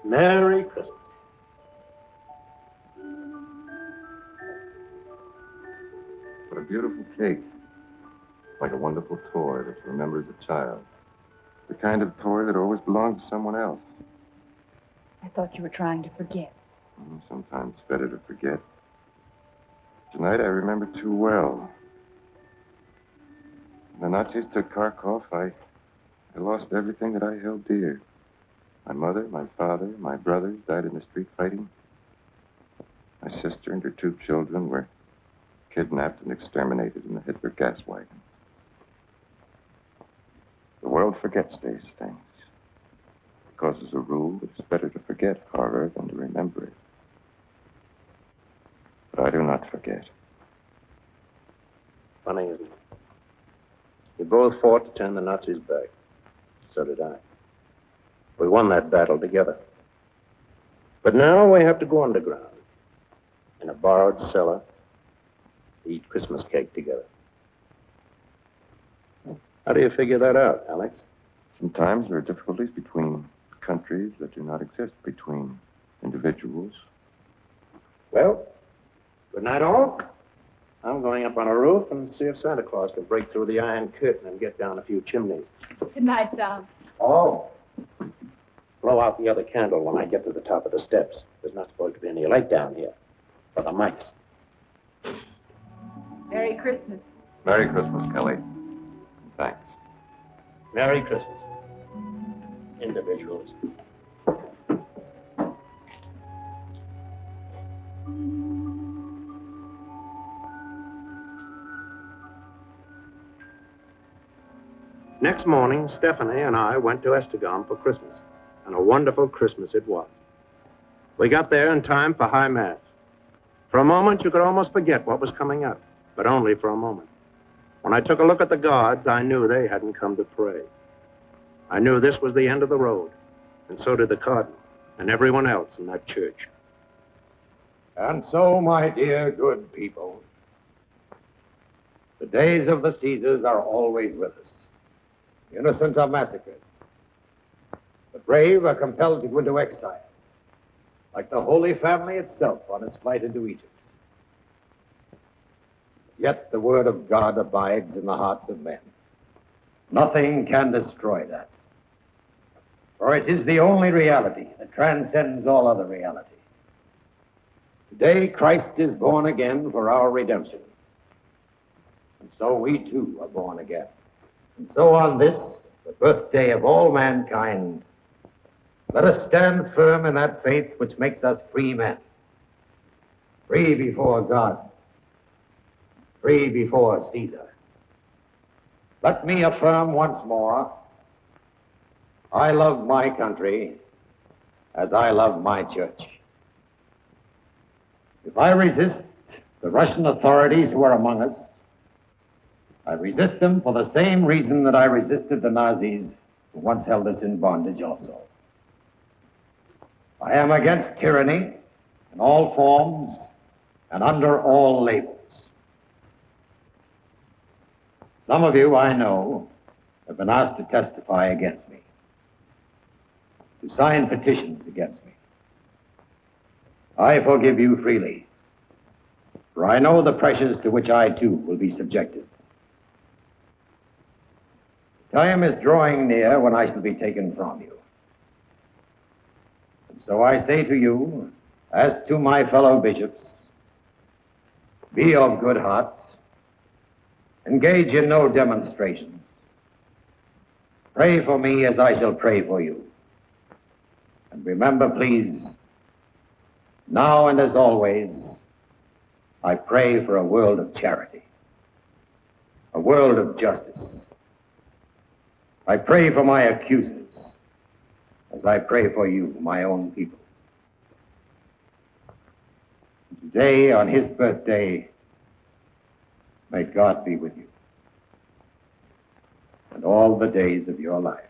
Speaker 4: Merry Christmas.
Speaker 9: What a beautiful cake. Like a wonderful toy that remembers a child. The kind of toy that always belonged to someone else.
Speaker 8: I thought you were trying to forget.
Speaker 9: Sometimes it's better to forget. Tonight I remember too well. When the Nazis took Kharkov, I lost everything that I held dear. My mother, my father, my brothers died in the street fighting. My sister and her 2 children were kidnapped and exterminated in the Hitler gas wagon. The world forgets these things. Because as a rule, it's better to forget horror than to remember it. But I do not forget.
Speaker 4: Funny, isn't it? We both fought to turn the Nazis back. So did I. We won that battle together. But now we have to go underground, in a borrowed cellar, to eat Christmas cake together. How do you figure that out, Alex?
Speaker 9: Sometimes there are difficulties between countries that do not exist, between individuals.
Speaker 4: Well, good night, all. I'm going up on a roof and see if Santa Claus can break through the iron curtain and get down a few chimneys.
Speaker 8: Good night, Tom.
Speaker 4: Oh. Blow out the other candle when I get to the top of the steps. There's not supposed to be any light down here. For the mice.
Speaker 8: Merry Christmas.
Speaker 9: Merry Christmas, Kelly. Thanks.
Speaker 4: Merry Christmas. Individuals. Next morning, Stephanie and I went to Esztergom for Christmas, and a wonderful Christmas it was. We got there in time for High Mass. For a moment, you could almost forget what was coming up, but only for a moment. When I took a look at the guards, I knew they hadn't come to pray. I knew this was the end of the road, and so did the Cardinal and everyone else in that church.
Speaker 6: And so, my dear good people, the days of the Caesars are always with us. Innocent are massacred. The brave are compelled to go into exile, like the Holy Family itself on its flight into Egypt. Yet the word of God abides in the hearts of men. Nothing can destroy that. For it is the only reality that transcends all other reality. Today, Christ is born again for our redemption. And so we too are born again. And so on this, the birthday of all mankind, let us stand firm in that faith which makes us free men. Free before God. Free before Caesar. Let me affirm once more, I love my country as I love my church. If I resist the Russian authorities who are among us, I resist them for the same reason that I resisted the Nazis who once held us in bondage also. I am against tyranny in all forms and under all labels. Some of you, I know, have been asked to testify against me, to sign petitions against me. I forgive you freely, for I know the pressures to which I too will be subjected. Time is drawing near when I shall be taken from you. And so I say to you, as to my fellow bishops, be of good heart, engage in no demonstrations. Pray for me as I shall pray for you. And remember, please, now and as always, I pray for a world of charity, a world of justice. I pray for my accusers as I pray for you, my own people. Today, on his birthday, may God be with you. And all the days of your lives.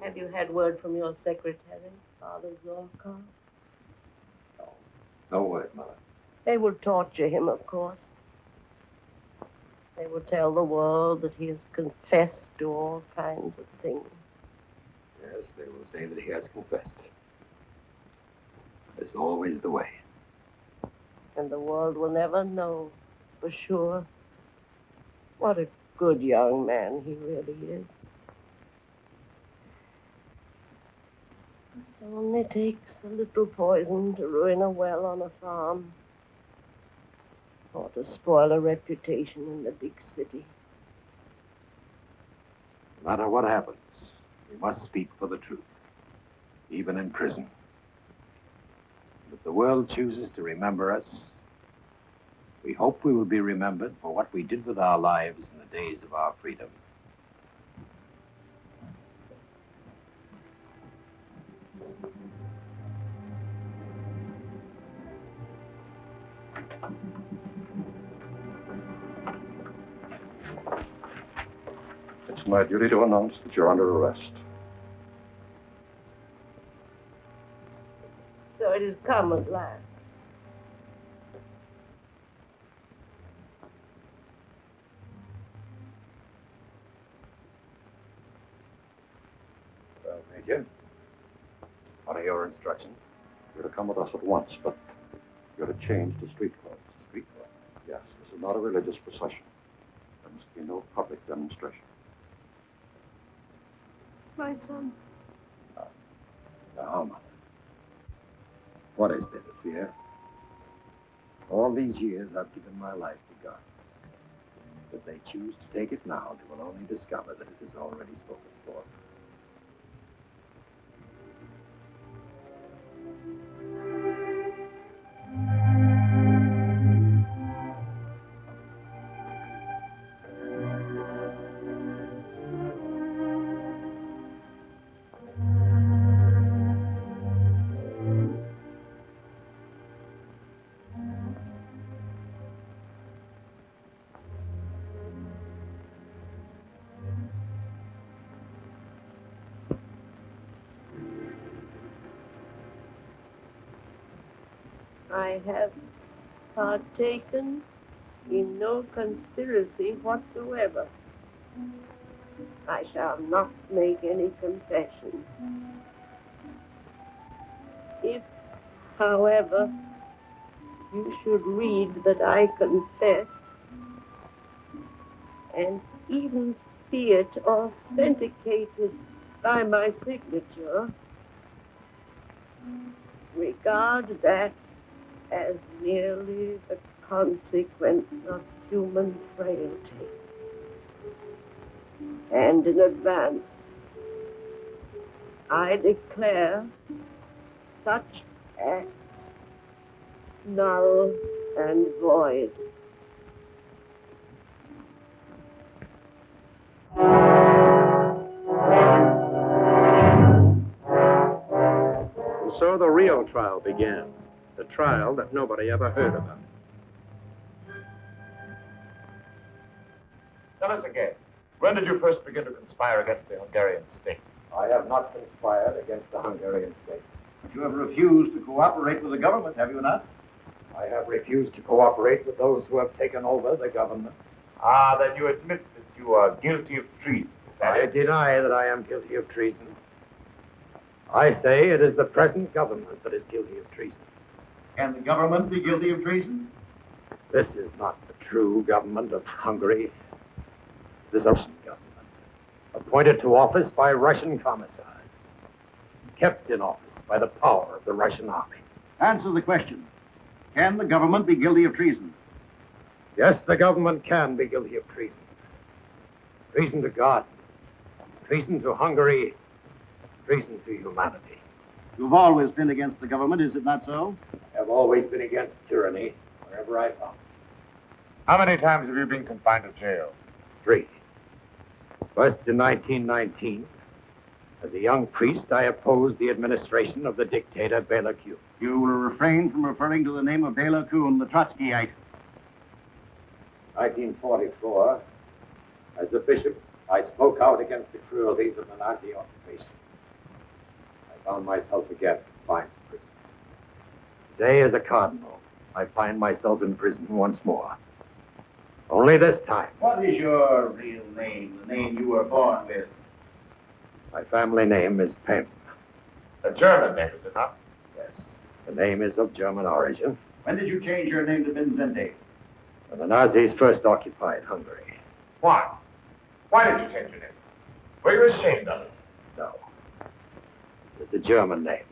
Speaker 11: Have you had word from your secretary, Father Zorkov?
Speaker 10: No word, Mother.
Speaker 11: They will torture him, of course. They will tell the world that he has confessed to all kinds of things.
Speaker 10: Yes, they will say that he has confessed. It's always the way.
Speaker 11: And the world will never know for sure what a good young man he really is. It only takes a little poison to ruin a well on a farm, or to spoil a reputation in the big city.
Speaker 3: No matter what happens, we must speak for the truth, even in prison. If the world chooses to remember us, we hope we will be remembered for what we did with our lives in the days of our freedom.
Speaker 9: It's my duty to announce that you're under arrest.
Speaker 11: So it has come at last.
Speaker 9: Well, Major, what are your instructions? You're to come with us at once, but you're to change to street clothes. Street clothes? Yes, this is not a religious procession. There must be no public demonstration.
Speaker 11: My son.
Speaker 10: Now, Mother. What is there to fear? All these years I've given my life to God. If they choose to take it now, they will only discover that it is already spoken for.
Speaker 11: I have partaken in no conspiracy whatsoever. I shall not make any confession. If, however, you should read that I confess, and even see it authenticated by my signature, regard that as merely the consequence of human frailty. And in advance, I declare such acts null and void.
Speaker 4: And so the real trial began. The trial that nobody ever heard about.
Speaker 3: Tell us again, when did you first begin to conspire against the Hungarian state?
Speaker 10: I have not conspired against the Hungarian state. But you have refused to cooperate with the government, have you not?
Speaker 6: I have refused to cooperate with those who have taken over the government.
Speaker 3: Ah, then you admit that you are guilty of treason. Is that
Speaker 6: I
Speaker 3: it?
Speaker 6: deny that I am guilty of treason. I say it is the present government that is guilty of treason.
Speaker 13: Can the government be guilty of treason?
Speaker 6: This is not the true government of Hungary. This is a Russian government, appointed to office by Russian commissars, kept in office by the power of the Russian army.
Speaker 13: Answer the question. Can the government be guilty of treason?
Speaker 6: Yes, the government can be guilty of treason. Treason to God, treason to Hungary, treason to humanity.
Speaker 13: You've always been against the government, is it not so?
Speaker 6: I've always been against tyranny wherever I found it.
Speaker 3: How many times have you been confined to jail?
Speaker 6: 3. First in 1919. As a young priest, I opposed the administration of the dictator Bela Kun.
Speaker 13: You will refrain from referring to the name of Bela Kun, the Trotskyite.
Speaker 6: 1944, as a bishop, I spoke out against the cruelties of the Nazi occupation. I found myself again confined to prison. Today, as a cardinal, I find myself in prison once more. Only this time.
Speaker 13: What is your real name, the name you were born with?
Speaker 6: My family name is Pem.
Speaker 3: A German name, is it not?
Speaker 6: Yes. The name is of German origin.
Speaker 13: When did you change your name to Mindszenty?
Speaker 6: When the Nazis first occupied Hungary.
Speaker 3: Why? Why did you change your name? Were you ashamed of it?
Speaker 6: No. It's a German name.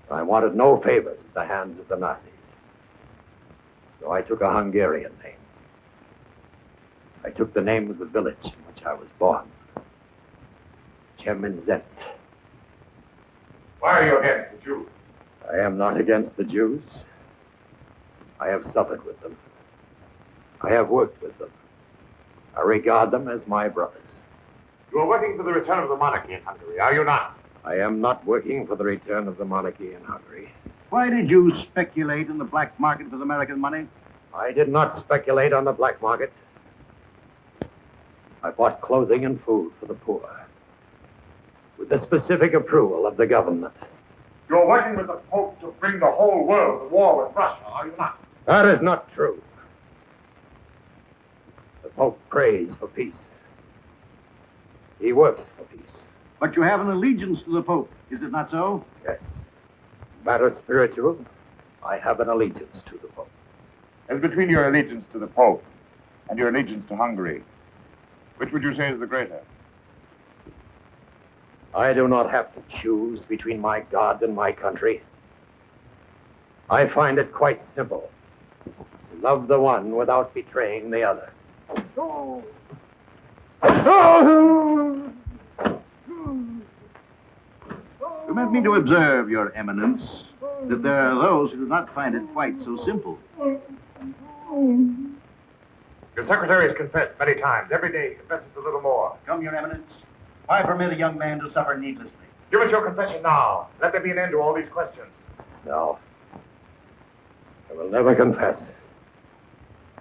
Speaker 6: I wanted no favors at the hands of the Nazis. So I took a Hungarian name. I took the name of the village in which I was born. Mindszenty.
Speaker 3: Why are you against the Jews?
Speaker 6: I am not against the Jews. I have suffered with them. I have worked with them. I regard them as my brothers.
Speaker 3: You are working for the return of the monarchy in Hungary, are you not?
Speaker 6: I am not working for the return of the monarchy in Hungary.
Speaker 13: Why did you speculate in the black market with American money?
Speaker 6: I did not speculate on the black market. I bought clothing and food for the poor, with the specific approval of the government.
Speaker 3: You're working with the Pope to bring the whole world to war with Russia, are you not?
Speaker 6: That is not true. The Pope prays for peace. He works for peace.
Speaker 13: But you have an allegiance to the Pope, is it not so?
Speaker 6: Yes. Matter spiritual, I have an allegiance to the Pope.
Speaker 3: As between your allegiance to the Pope and your allegiance to Hungary, which would you say is the greater?
Speaker 6: I do not have to choose between my God and my country. I find it quite simple. Love the one without betraying the other.
Speaker 13: Permit me to observe, Your Eminence, that there are those who do not find it quite so simple.
Speaker 3: Your secretary has confessed many times. Every day he confesses a little more.
Speaker 13: Come, Your Eminence. Why permit a young man to suffer needlessly?
Speaker 3: Give us your confession now. Let there be an end to all these questions.
Speaker 6: No. I will never confess.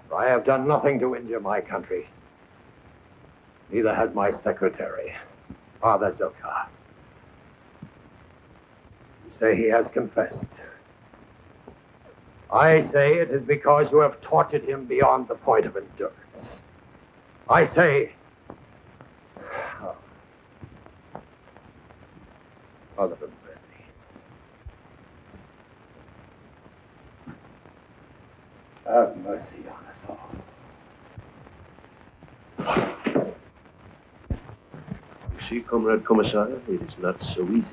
Speaker 6: For I have done nothing to injure my country. Neither has my secretary, Father Zokar. You say he has confessed. I say it is because you have tortured him beyond the point of endurance. I say... Father of mercy. Have mercy on us all.
Speaker 15: You see, Comrade Commissar, it is not so easy.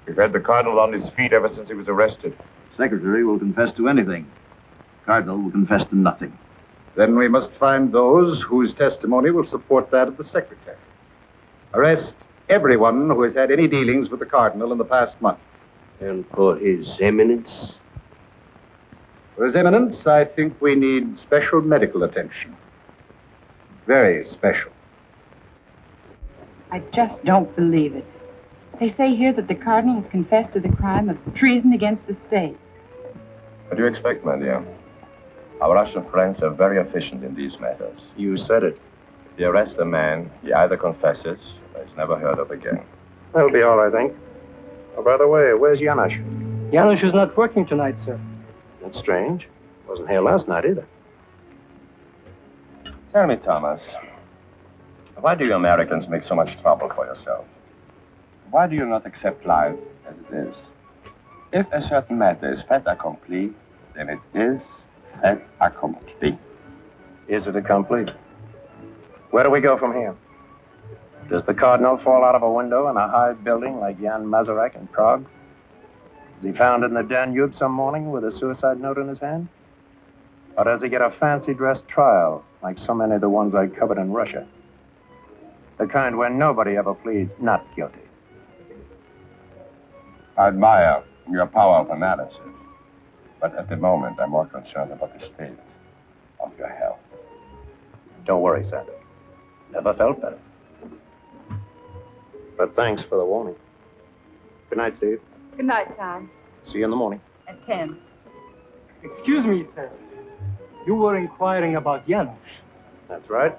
Speaker 3: We've had the Cardinal on his feet ever since he was arrested.
Speaker 13: Secretary will confess to anything. Cardinal will confess to nothing.
Speaker 6: Then we must find those whose testimony will support that of the Secretary. Arrest everyone who has had any dealings with the Cardinal in the past month.
Speaker 15: And for His Eminence?
Speaker 6: For His Eminence, I think we need special medical attention. Very special.
Speaker 8: I just don't believe it. They say here that the Cardinal has confessed to the crime of treason against the state.
Speaker 5: What do you expect, my dear? Our Russian friends are very efficient in these matters.
Speaker 15: You said it.
Speaker 5: If they arrest a man, he either confesses or is never heard of again.
Speaker 4: That'll be all, I think. Oh, by the way, where's Janusz?
Speaker 16: Janusz is not working tonight, sir.
Speaker 4: Then That's strange. Wasn't here last night either.
Speaker 5: Tell me, Thomas, why do you Americans make so much trouble for yourself? Why do you not accept life as it is? If a certain matter is fait accompli, then it is fait accompli.
Speaker 4: Is it accomplished? Where do we go from here? Does the Cardinal fall out of a window in a high building like Jan Masaryk in Prague? Is he found in the Danube some morning with a suicide note in his hand? Or does he get a fancy dress trial like so many of the ones I covered in Russia? The kind where nobody ever pleads not guilty.
Speaker 5: I admire your power of analysis, but at the moment I'm more concerned about the state of your health.
Speaker 4: Don't worry, Sandra. Never felt better. But thanks for the warning. Good night, Steve.
Speaker 8: Good night, Tom.
Speaker 4: See you in the morning.
Speaker 8: At 10.
Speaker 16: Excuse me, sir. You were inquiring about Janos.
Speaker 4: That's right.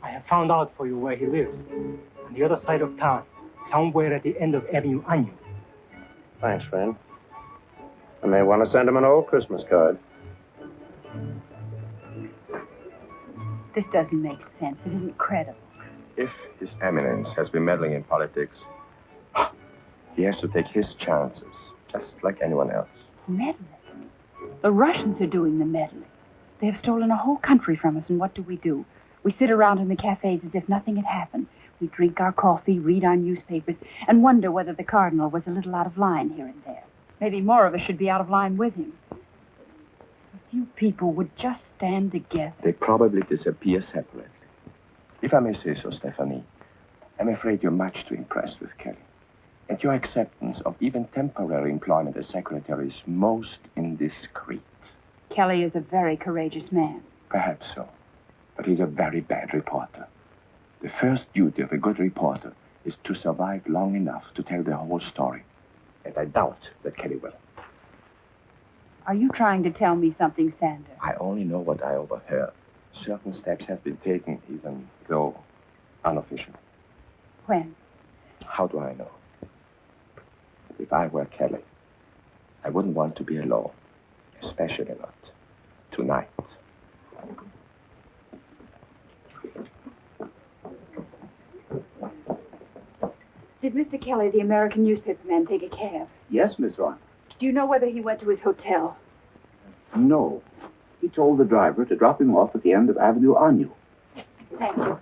Speaker 16: I have found out for you where he lives. On the other side of town, somewhere at the end of Avenue Anyo.
Speaker 4: Thanks, friend. I may want to send him an old Christmas card.
Speaker 8: This doesn't make sense. It isn't credible.
Speaker 5: If His Eminence has been meddling in politics, he has to take his chances, just like anyone else.
Speaker 8: Meddling? The Russians are doing the meddling. They have stolen a whole country from us, and what do? We sit around in the cafes as if nothing had happened. We drink our coffee, read our newspapers, and wonder whether the Cardinal was a little out of line here and there. Maybe more of us should be out of line with him. If you people would just stand together.
Speaker 5: They probably disappear separately. If I may say so, Stephanie, I'm afraid you're much too impressed with Kelly. And your acceptance of even temporary employment as secretary is most indiscreet.
Speaker 8: Kelly is a very courageous man.
Speaker 5: Perhaps so. But he's a very bad reporter. The first duty of a good reporter is to survive long enough to tell the whole story. And I doubt that Kelly will.
Speaker 8: Are you trying to tell me something, Sanders?
Speaker 5: I only know what I overheard. Certain steps have been taken, even though unofficial.
Speaker 8: When?
Speaker 5: How do I know? If I were Kelly, I wouldn't want to be alone, especially not tonight.
Speaker 8: Did Mr. Kelly, the American newspaper man, take a cab?
Speaker 17: Yes, Miss Ron.
Speaker 8: Do you know whether he went to his hotel?
Speaker 17: No. He told the driver to drop him off at the end of Avenue Anyo.
Speaker 8: Thank you.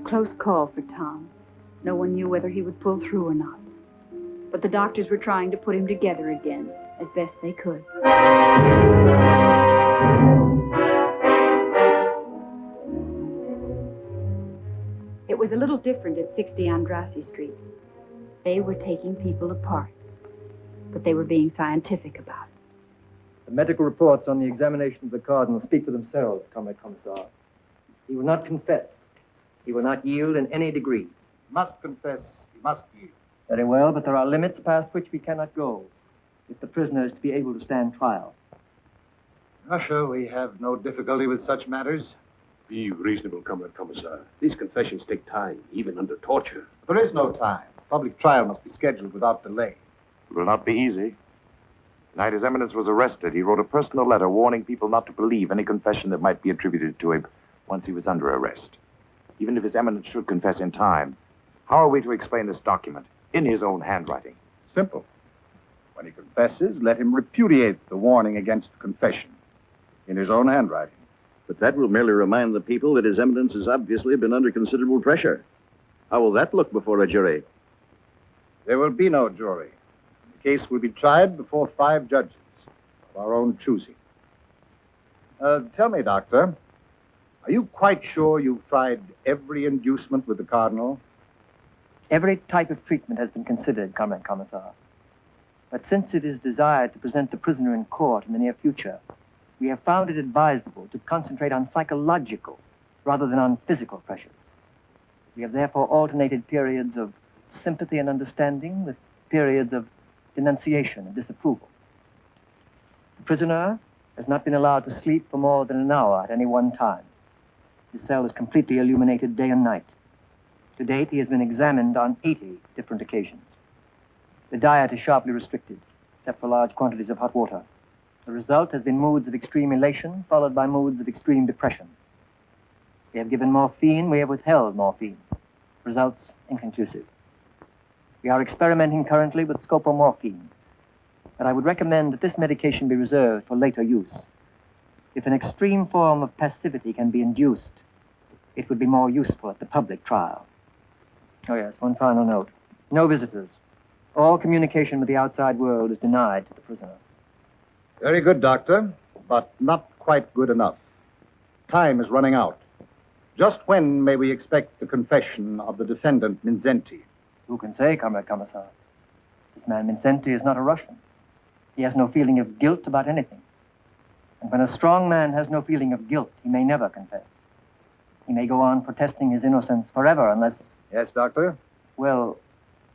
Speaker 8: Close call for Tom. No one knew whether he would pull through or not. But the doctors were trying to put him together again, as best they could. It was a little different at 60 Andrassy Street. They were taking people apart, but they were being scientific about it.
Speaker 18: The medical reports on the examination of the Cardinal speak for themselves, Comrade Commissar. He will not confess. He will not yield in any degree.
Speaker 6: He must confess. He must yield.
Speaker 18: Very well, but there are limits past which we cannot go if the prisoner is to be able to stand trial.
Speaker 6: In Russia, we have no difficulty with such matters.
Speaker 15: Be reasonable, Comrade Commissar. These confessions take time, even under torture.
Speaker 6: There is no time. Public trial must be scheduled without delay.
Speaker 3: It will not be easy. The night His Eminence was arrested, he wrote a personal letter warning people not to believe any confession that might be attributed to him once he was under arrest. Even if His Eminence should confess in time, how are we to explain this document in his own handwriting?
Speaker 6: Simple.
Speaker 13: When he confesses, let him repudiate the warning against confession in his own handwriting.
Speaker 19: But that will merely remind the people that His Eminence has obviously been under considerable pressure. How will that look before a jury?
Speaker 13: There will be no jury. The case will be tried before 5 judges of our own choosing. Tell me, Doctor, are you quite sure you've tried every inducement with the Cardinal?
Speaker 18: Every type of treatment has been considered, Comrade Commissar. But since it is desired to present the prisoner in court in the near future, we have found it advisable to concentrate on psychological rather than on physical pressures. We have therefore alternated periods of sympathy and understanding with periods of denunciation and disapproval. The prisoner has not been allowed to sleep for more than an hour at any one time. His cell is completely illuminated day and night. To date, he has been examined on 80 different occasions. The diet is sharply restricted, except for large quantities of hot water. The result has been moods of extreme elation, followed by moods of extreme depression. We have given morphine, we have withheld morphine. Results inconclusive. We are experimenting currently with scopomorphine, but I would recommend that this medication be reserved for later use. If an extreme form of passivity can be induced, it would be more useful at the public trial. Oh, yes, one final note. No visitors. All communication with the outside world is denied to the prisoner.
Speaker 13: Very good, Doctor, but not quite good enough. Time is running out. Just when may we expect the confession of the defendant, Mindszenty?
Speaker 18: Who can say, Comrade Commissar? This man Mindszenty is not a Russian. He has no feeling of guilt about anything. And when a strong man has no feeling of guilt, he may never confess. He may go on protesting his innocence forever unless...
Speaker 13: Yes, Doctor?
Speaker 18: Well,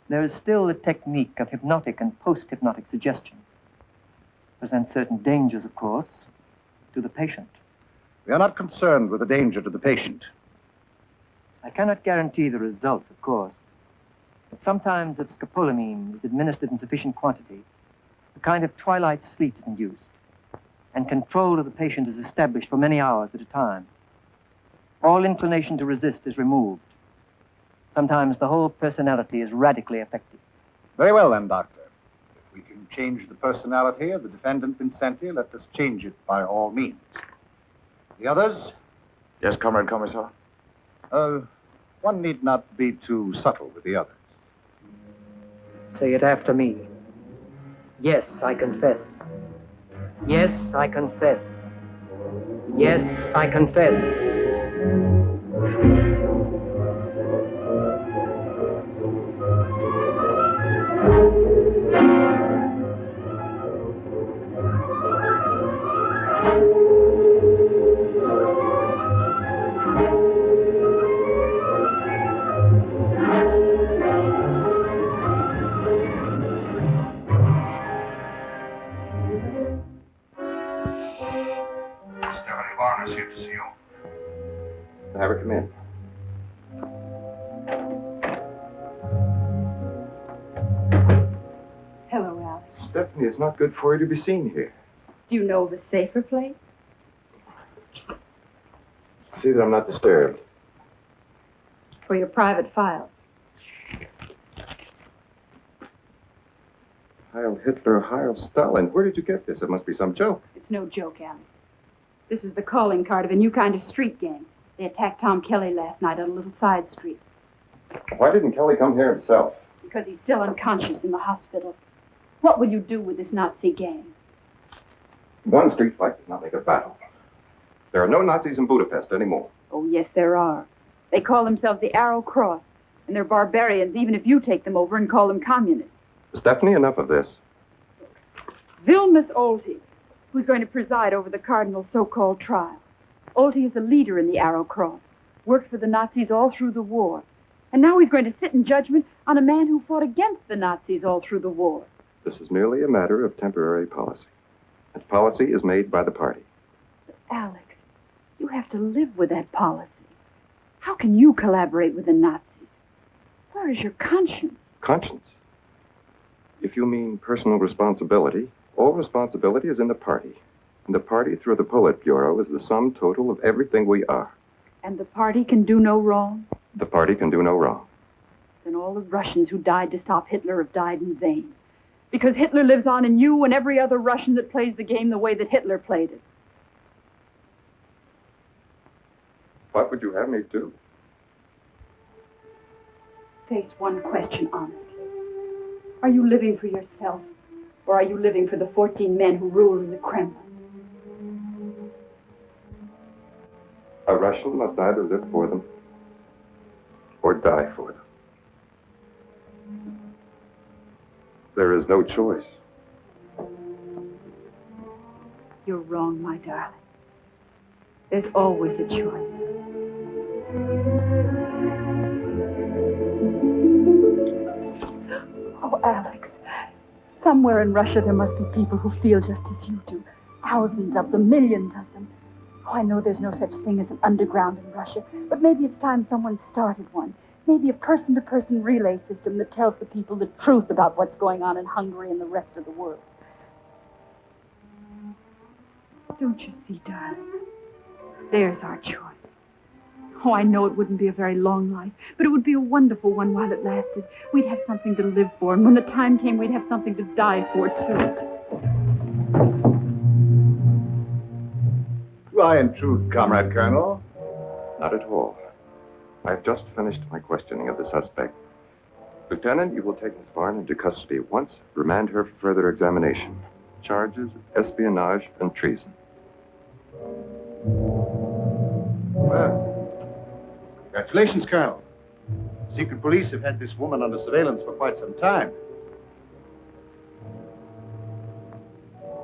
Speaker 18: there is still the technique of hypnotic and post-hypnotic suggestion. Presents certain dangers, of course, to the patient.
Speaker 13: We are not concerned with the danger to the patient.
Speaker 18: I cannot guarantee the results, of course. But sometimes if scopolamine is administered in sufficient quantity, a kind of twilight sleep is induced, and control of the patient is established for many hours at a time. All inclination to resist is removed. Sometimes the whole personality is radically affected.
Speaker 13: Very well, then, Doctor. If we can change the personality of the defendant Mindszenty, let us change it by all means. The others?
Speaker 9: Yes, Comrade Commissar?
Speaker 13: One need not be too subtle with the others.
Speaker 18: Say it after me. Yes, I confess. Yes, I confess. Yes, I confess.
Speaker 9: Here to see you. Have her come in.
Speaker 8: Hello, Alex.
Speaker 9: Stephanie, it's not good for you to be seen here.
Speaker 8: Do you know of a safer place?
Speaker 9: See that I'm not disturbed.
Speaker 8: For your private files.
Speaker 9: Heil Hitler, Heil Stalin. Where did you get this? It must be some joke.
Speaker 8: It's no joke, Alex. This is the calling card of a new kind of street gang. They attacked Tom Kelly last night on a little side street.
Speaker 9: Why didn't Kelly come here himself?
Speaker 8: Because he's still unconscious in the hospital. What will you do with this Nazi gang?
Speaker 9: One street fight does not make a battle. There are no Nazis in Budapest anymore.
Speaker 8: Oh, yes, there are. They call themselves the Arrow Cross, and they're barbarians even if you take them over and call them communists.
Speaker 9: Stephanie, enough of this.
Speaker 8: Vilmos Olty, who's going to preside over the Cardinal's so-called trial. Olty is a leader in the Arrow Cross, worked for the Nazis all through the war. And now he's going to sit in judgment on a man who fought against the Nazis all through the war.
Speaker 9: This is merely a matter of temporary policy. And policy is made by the party.
Speaker 8: But Alex, you have to live with that policy. How can you collaborate with the Nazis? Where is your conscience?
Speaker 9: Conscience? If you mean personal responsibility, all responsibility is in the party. And the party, through the Politburo, is the sum total of everything we are.
Speaker 8: And the party can do no wrong?
Speaker 9: The party can do no wrong.
Speaker 8: Then all the Russians who died to stop Hitler have died in vain. Because Hitler lives on in you and every other Russian that plays the game the way that Hitler played it.
Speaker 9: What would you have me do?
Speaker 8: Face one question honestly. Are you living for yourself, or are you living for the 14 men who rule in the Kremlin?
Speaker 9: A Russian must either live for them or die for them. There is no choice.
Speaker 8: You're wrong, my darling. There's always a choice. Oh, Alex. Somewhere in Russia there must be people who feel just as you do. Thousands of them, millions of them. Oh, I know there's no such thing as an underground in Russia, but maybe it's time someone started one. Maybe a person-to-person relay system that tells the people the truth about what's going on in Hungary and the rest of the world. Don't you see, darling? There's our choice. Oh, I know it wouldn't be a very long life, but it would be a wonderful one while it lasted. We'd have something to live for, and when the time came, we'd have something to die for, too.
Speaker 13: Do I intrude, Comrade Colonel?
Speaker 9: Not at all. I've just finished my questioning of the suspect. Lieutenant, you will take Miss Varn into custody at once. Remand her for further examination. Charges of espionage and treason.
Speaker 13: Well, congratulations, Colonel. Secret police have had this woman under surveillance for quite some time.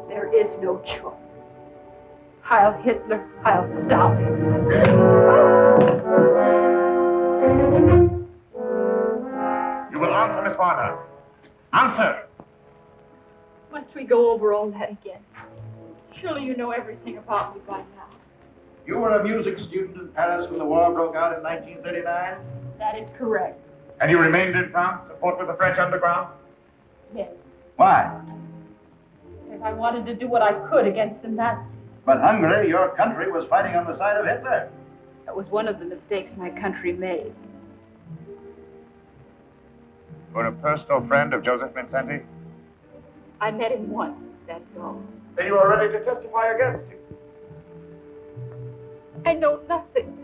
Speaker 8: There is no choice. Heil Hitler, Heil Stalin.
Speaker 14: You will answer, Miss Warner. Answer!
Speaker 8: Must we go over all that again? Surely you know everything about me by now.
Speaker 6: You were a music student in Paris when the war broke out in 1939?
Speaker 8: That is correct.
Speaker 14: And you remained in France, support with the French underground?
Speaker 8: Yes.
Speaker 6: Why?
Speaker 8: If I wanted to do what I could against the Nazis.
Speaker 6: But Hungary, your country, was fighting on the side of Hitler.
Speaker 8: That was one of the mistakes my country made.
Speaker 14: You're a personal friend of Josef Mindszenty?
Speaker 8: I met him once, that's all.
Speaker 14: Then you are ready to testify against him?
Speaker 8: I know nothing.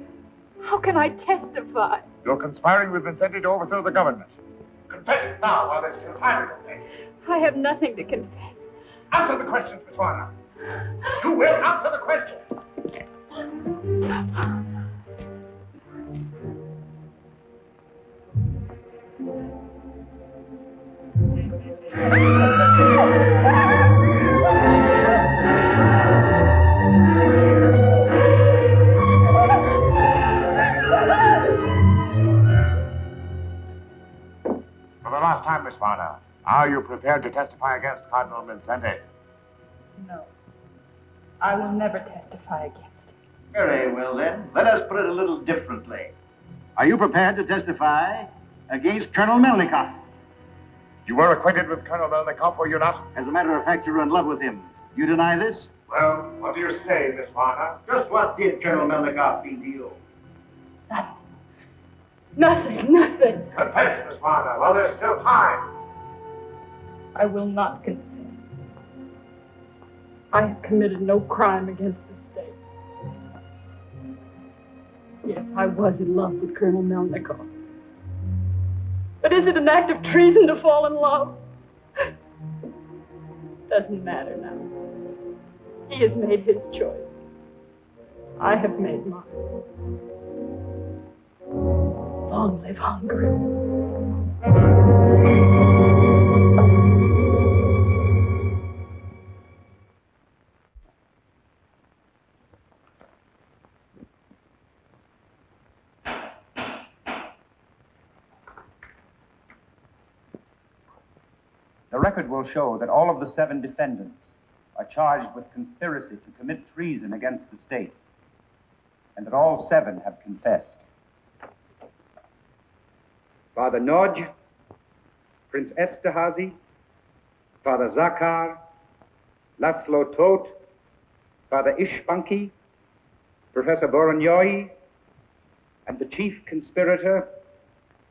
Speaker 8: How can I testify?
Speaker 14: You're conspiring with Mindszenty to overthrow the government. Confess it now while there's still time in the case.
Speaker 8: I have nothing to confess.
Speaker 14: Answer the questions, Miss Warner. You will answer the questions. For the last time, Miss Warner, are you prepared to testify against Cardinal Mindszenty?
Speaker 8: No. I will never testify against him.
Speaker 6: Very well, then. Let us put it a little differently. Are you prepared to testify against Colonel Melikov?
Speaker 14: You were acquainted with Colonel Melikov, were you not?
Speaker 6: As a matter of fact, you were in love with him. You deny this?
Speaker 14: Well, what do you say, Miss Warner?
Speaker 6: Just what did Colonel Melikov mean to you?
Speaker 8: Nothing, nothing.
Speaker 14: Confess, Miss Warner, while there's still time.
Speaker 8: I will not confess. I have committed no crime against the state. Yes, I was in love with Colonel Melikov. But is it an act of treason to fall in love? Doesn't matter now. He has made his choice. I have made mine. Long live Hungary.
Speaker 20: The record will show that all of the 7 defendants are charged with conspiracy to commit treason against the state, and that all 7 have confessed.
Speaker 21: Father Nodge, Prince Esterhazy, Father Zakar, Laszlo Todt, Father Ishbanki, Professor Voronoi, and the chief conspirator,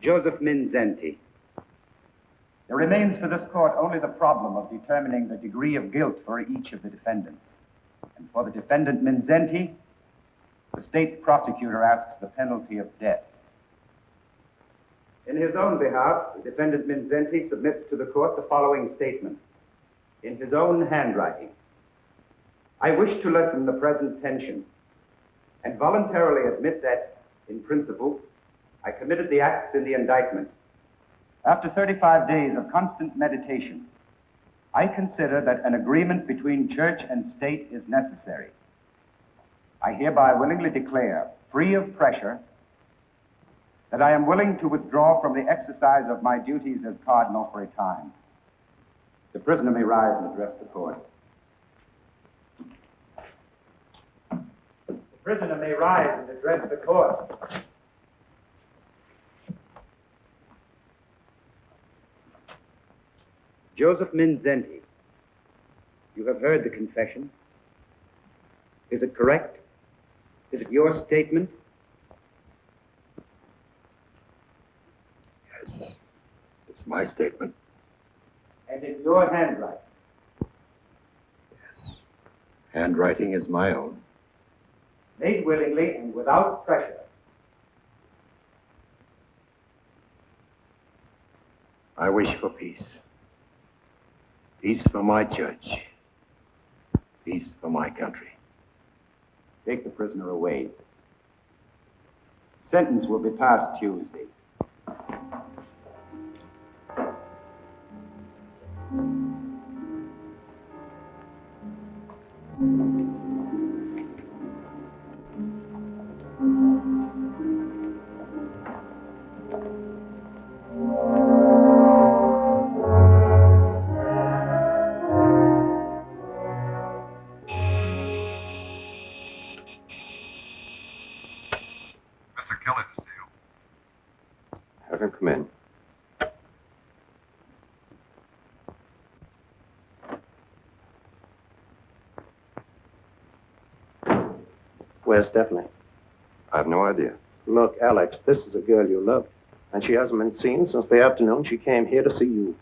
Speaker 21: Josef Mindszenty.
Speaker 20: There remains for this court only the problem of determining the degree of guilt for each of the defendants. And for the defendant Mindszenty, the state prosecutor asks the penalty of death. In his own behalf, the defendant Mindszenty submits to the court the following statement. In his own handwriting, I wish to lessen the present tension and voluntarily admit that, in principle, I committed the acts in the indictment. After 35 days of constant meditation, I consider that an agreement between church and state is necessary. I hereby willingly declare, free of pressure, that I am willing to withdraw from the exercise of my duties as cardinal for a time. The prisoner may rise and address the court. The prisoner may rise and address the court. Josef Mindszenty, you have heard the confession. Is it correct? Is it your statement?
Speaker 9: Yes, it's my statement.
Speaker 20: And in your handwriting?
Speaker 9: Yes. Handwriting is my own.
Speaker 20: Made willingly and without pressure.
Speaker 4: I wish for peace. Peace for my church. Peace for my country.
Speaker 20: Take the prisoner away. Sentence will be passed Tuesday.
Speaker 9: Have him come in.
Speaker 4: Where's Stephanie?
Speaker 9: I have no idea.
Speaker 4: Look, Alex, this is a girl you love, and she hasn't been seen since the afternoon she came here to see you.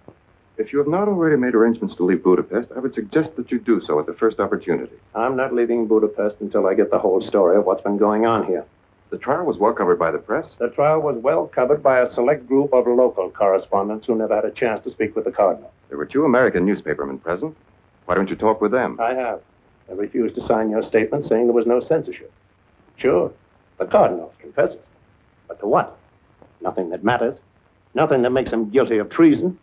Speaker 9: If you have not already made arrangements to leave Budapest, I would suggest that you do so at the first opportunity.
Speaker 4: I'm not leaving Budapest until I get the whole story of what's been going on here.
Speaker 9: The trial was well covered by the press.
Speaker 4: The trial was well covered by a select group of local correspondents who never had a chance to speak with the Cardinal.
Speaker 9: There were 2 American newspapermen present. Why don't you talk with them?
Speaker 4: I have. They refused to sign your statement saying there was no censorship. Sure, the Cardinal confesses. But to what? Nothing that matters. Nothing that makes him guilty of treason.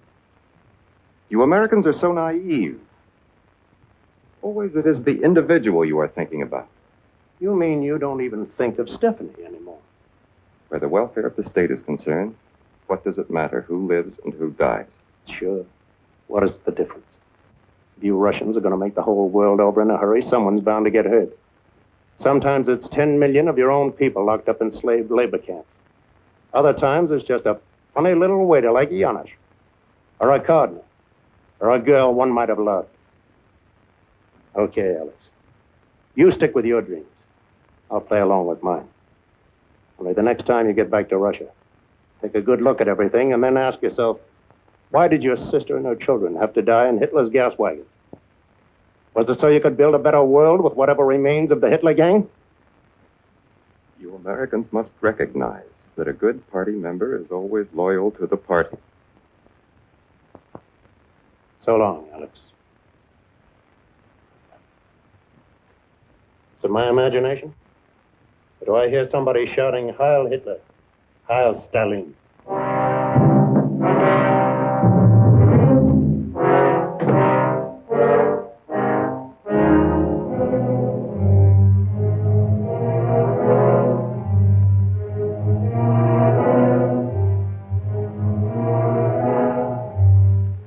Speaker 9: You Americans are so naive. Always it is the individual you are thinking about.
Speaker 4: You mean you don't even think of Stephanie anymore?
Speaker 9: Where the welfare of the state is concerned, what does it matter who lives and who dies?
Speaker 4: Sure. What is the difference? If you Russians are going to make the whole world over in a hurry, someone's bound to get hurt. Sometimes it's 10 million of your own people locked up in slave labor camps. Other times it's just a funny little waiter like Janusz, or a cardinal, or a girl one might have loved. Okay, Alex. You stick with your dreams. I'll play along with mine. Only the next time you get back to Russia, take a good look at everything and then ask yourself, why did your sister and her children have to die in Hitler's gas wagon? Was it so you could build a better world with whatever remains of the Hitler gang?
Speaker 9: You Americans must recognize that a good party member is always loyal to the party.
Speaker 4: So long, Alex. Is it my imagination? Or do I hear somebody shouting, Heil Hitler, Heil Stalin?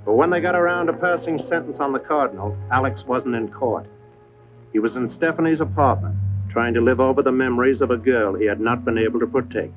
Speaker 4: But when they got around to passing sentence on the Cardinal, Alex wasn't in court. He was in Stephanie's apartment, trying to live over the memories of a girl he had not been able to protect.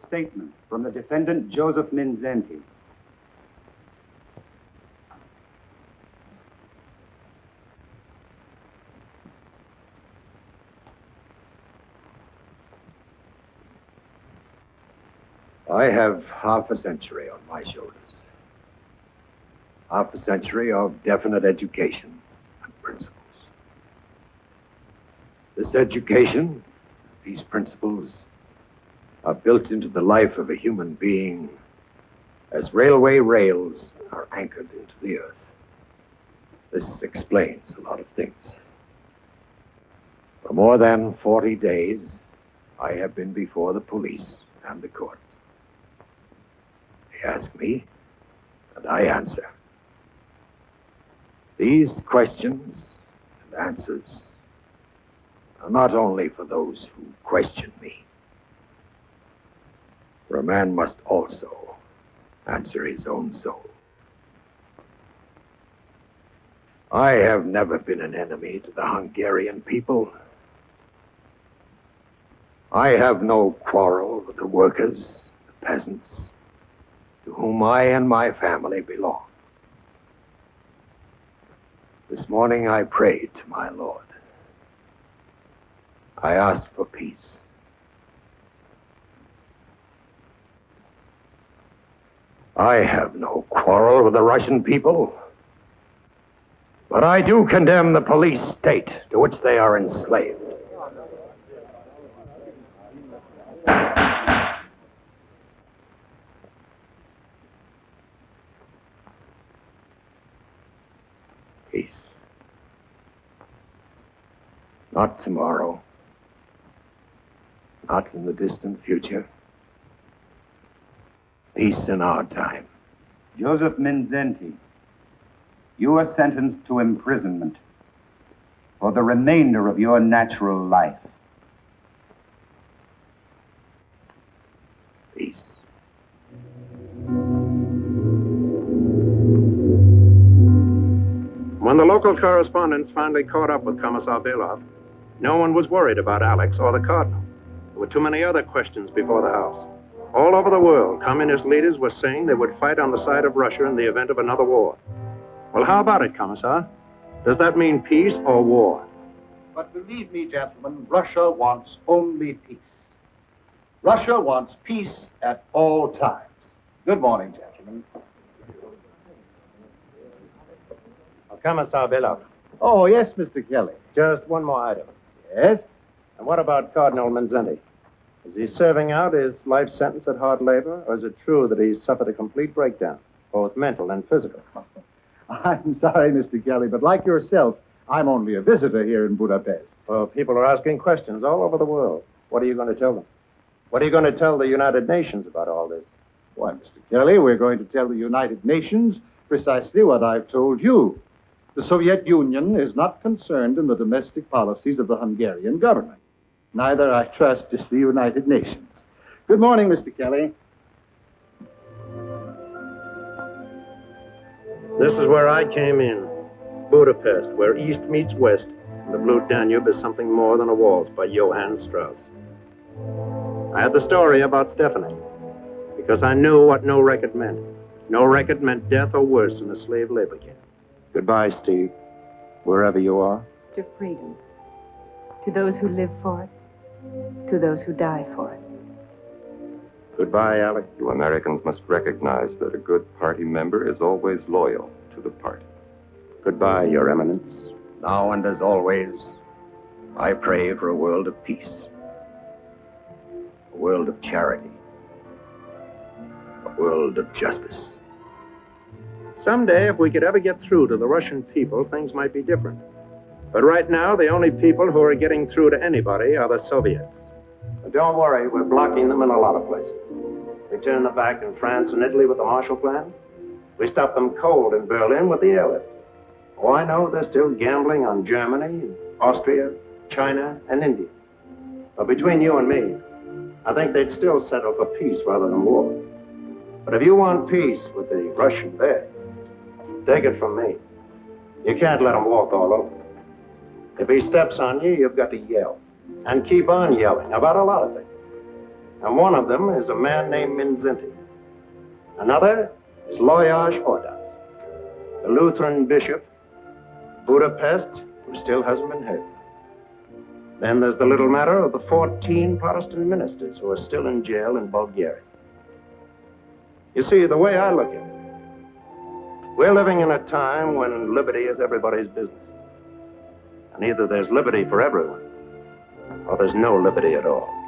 Speaker 20: statement from the defendant, Josef Mindszenty.
Speaker 10: I have half a century on my shoulders. Half a century of definite education and principles. This education, these principles, are built into the life of a human being as railway rails are anchored into the earth. This explains a lot of things. For more than 40 days, I have been before the police and the court. They ask me, and I answer. These questions and answers are not only for those who question me, for a man must also answer his own soul. I have never been an enemy to the Hungarian people. I have no quarrel with the workers, the peasants, to whom I and my family belong. This morning I prayed to my Lord. I asked for peace. I have no quarrel with the Russian people, but I do condemn the police state to which they are enslaved. Peace. Not tomorrow. Not in the distant future. Peace in our time.
Speaker 20: Josef Mindszenty, you are sentenced to imprisonment for the remainder of your natural life.
Speaker 10: Peace.
Speaker 4: When the local correspondents finally caught up with Commissar Belov, no one was worried about Alex or the Cardinal. There were too many other questions before the House. All over the world, communist leaders were saying they would fight on the side of Russia in the event of another war. Well, how about it, Commissar? Does that mean peace or war?
Speaker 6: But believe me, gentlemen, Russia wants only peace. Russia wants peace at all times. Good morning, gentlemen.
Speaker 4: Commissar Belov.
Speaker 6: Oh, yes, Mr. Kelly.
Speaker 4: Just one more item.
Speaker 6: Yes?
Speaker 4: And what about Cardinal Mindszenty? Is he serving out his life sentence at hard labor, or is it true that he's suffered a complete breakdown, both mental and physical?
Speaker 6: I'm sorry, Mr. Kelly, but like yourself, I'm only a visitor here in Budapest.
Speaker 4: Well, people are asking questions all over the world. What are you going to tell them? What are you going to tell the United Nations about all this?
Speaker 6: Why, Mr. Kelly, we're going to tell the United Nations precisely what I've told you. The Soviet Union is not concerned in the domestic policies of the Hungarian government. Neither, I trust, is the United Nations. Good morning, Mr. Kelly.
Speaker 4: This is where I came in. Budapest, where East meets West, and the Blue Danube is something more than a waltz by Johann Strauss. I had the story about Stephanie, because I knew what no record meant. No record meant death or worse in a slave labor camp. Goodbye, Steve, wherever you are.
Speaker 8: To freedom. To those who live for it. To those who die for it.
Speaker 4: Goodbye, Alec.
Speaker 9: You Americans must recognize that a good party member is always loyal to the party.
Speaker 4: Goodbye, Your Eminence.
Speaker 10: Now and as always, I pray for a world of peace. A world of charity. A world of justice.
Speaker 4: Someday, if we could ever get through to the Russian people, things might be different. But right now, the only people who are getting through to anybody are the Soviets. But don't worry, we're blocking them in a lot of places. We turned them back in France and Italy with the Marshall Plan. We stopped them cold in Berlin with the airlift. Oh, I know they're still gambling on Germany, Austria, China, and India. But between you and me, I think they'd still settle for peace rather than war. But if you want peace with the Russian bear, take it from me. You can't let him walk all over. If he steps on you, you've got to yell. And keep on yelling about a lot of things. And one of them is a man named Mindszenty. Another is Loyaj Ordas, the Lutheran bishop, Budapest, who still hasn't been hurt. Then there's the little matter of the 14 Protestant ministers who are still in jail in Bulgaria. You see, the way I look at it, we're living in a time when liberty is everybody's business. And either there's liberty for everyone, or there's no liberty at all.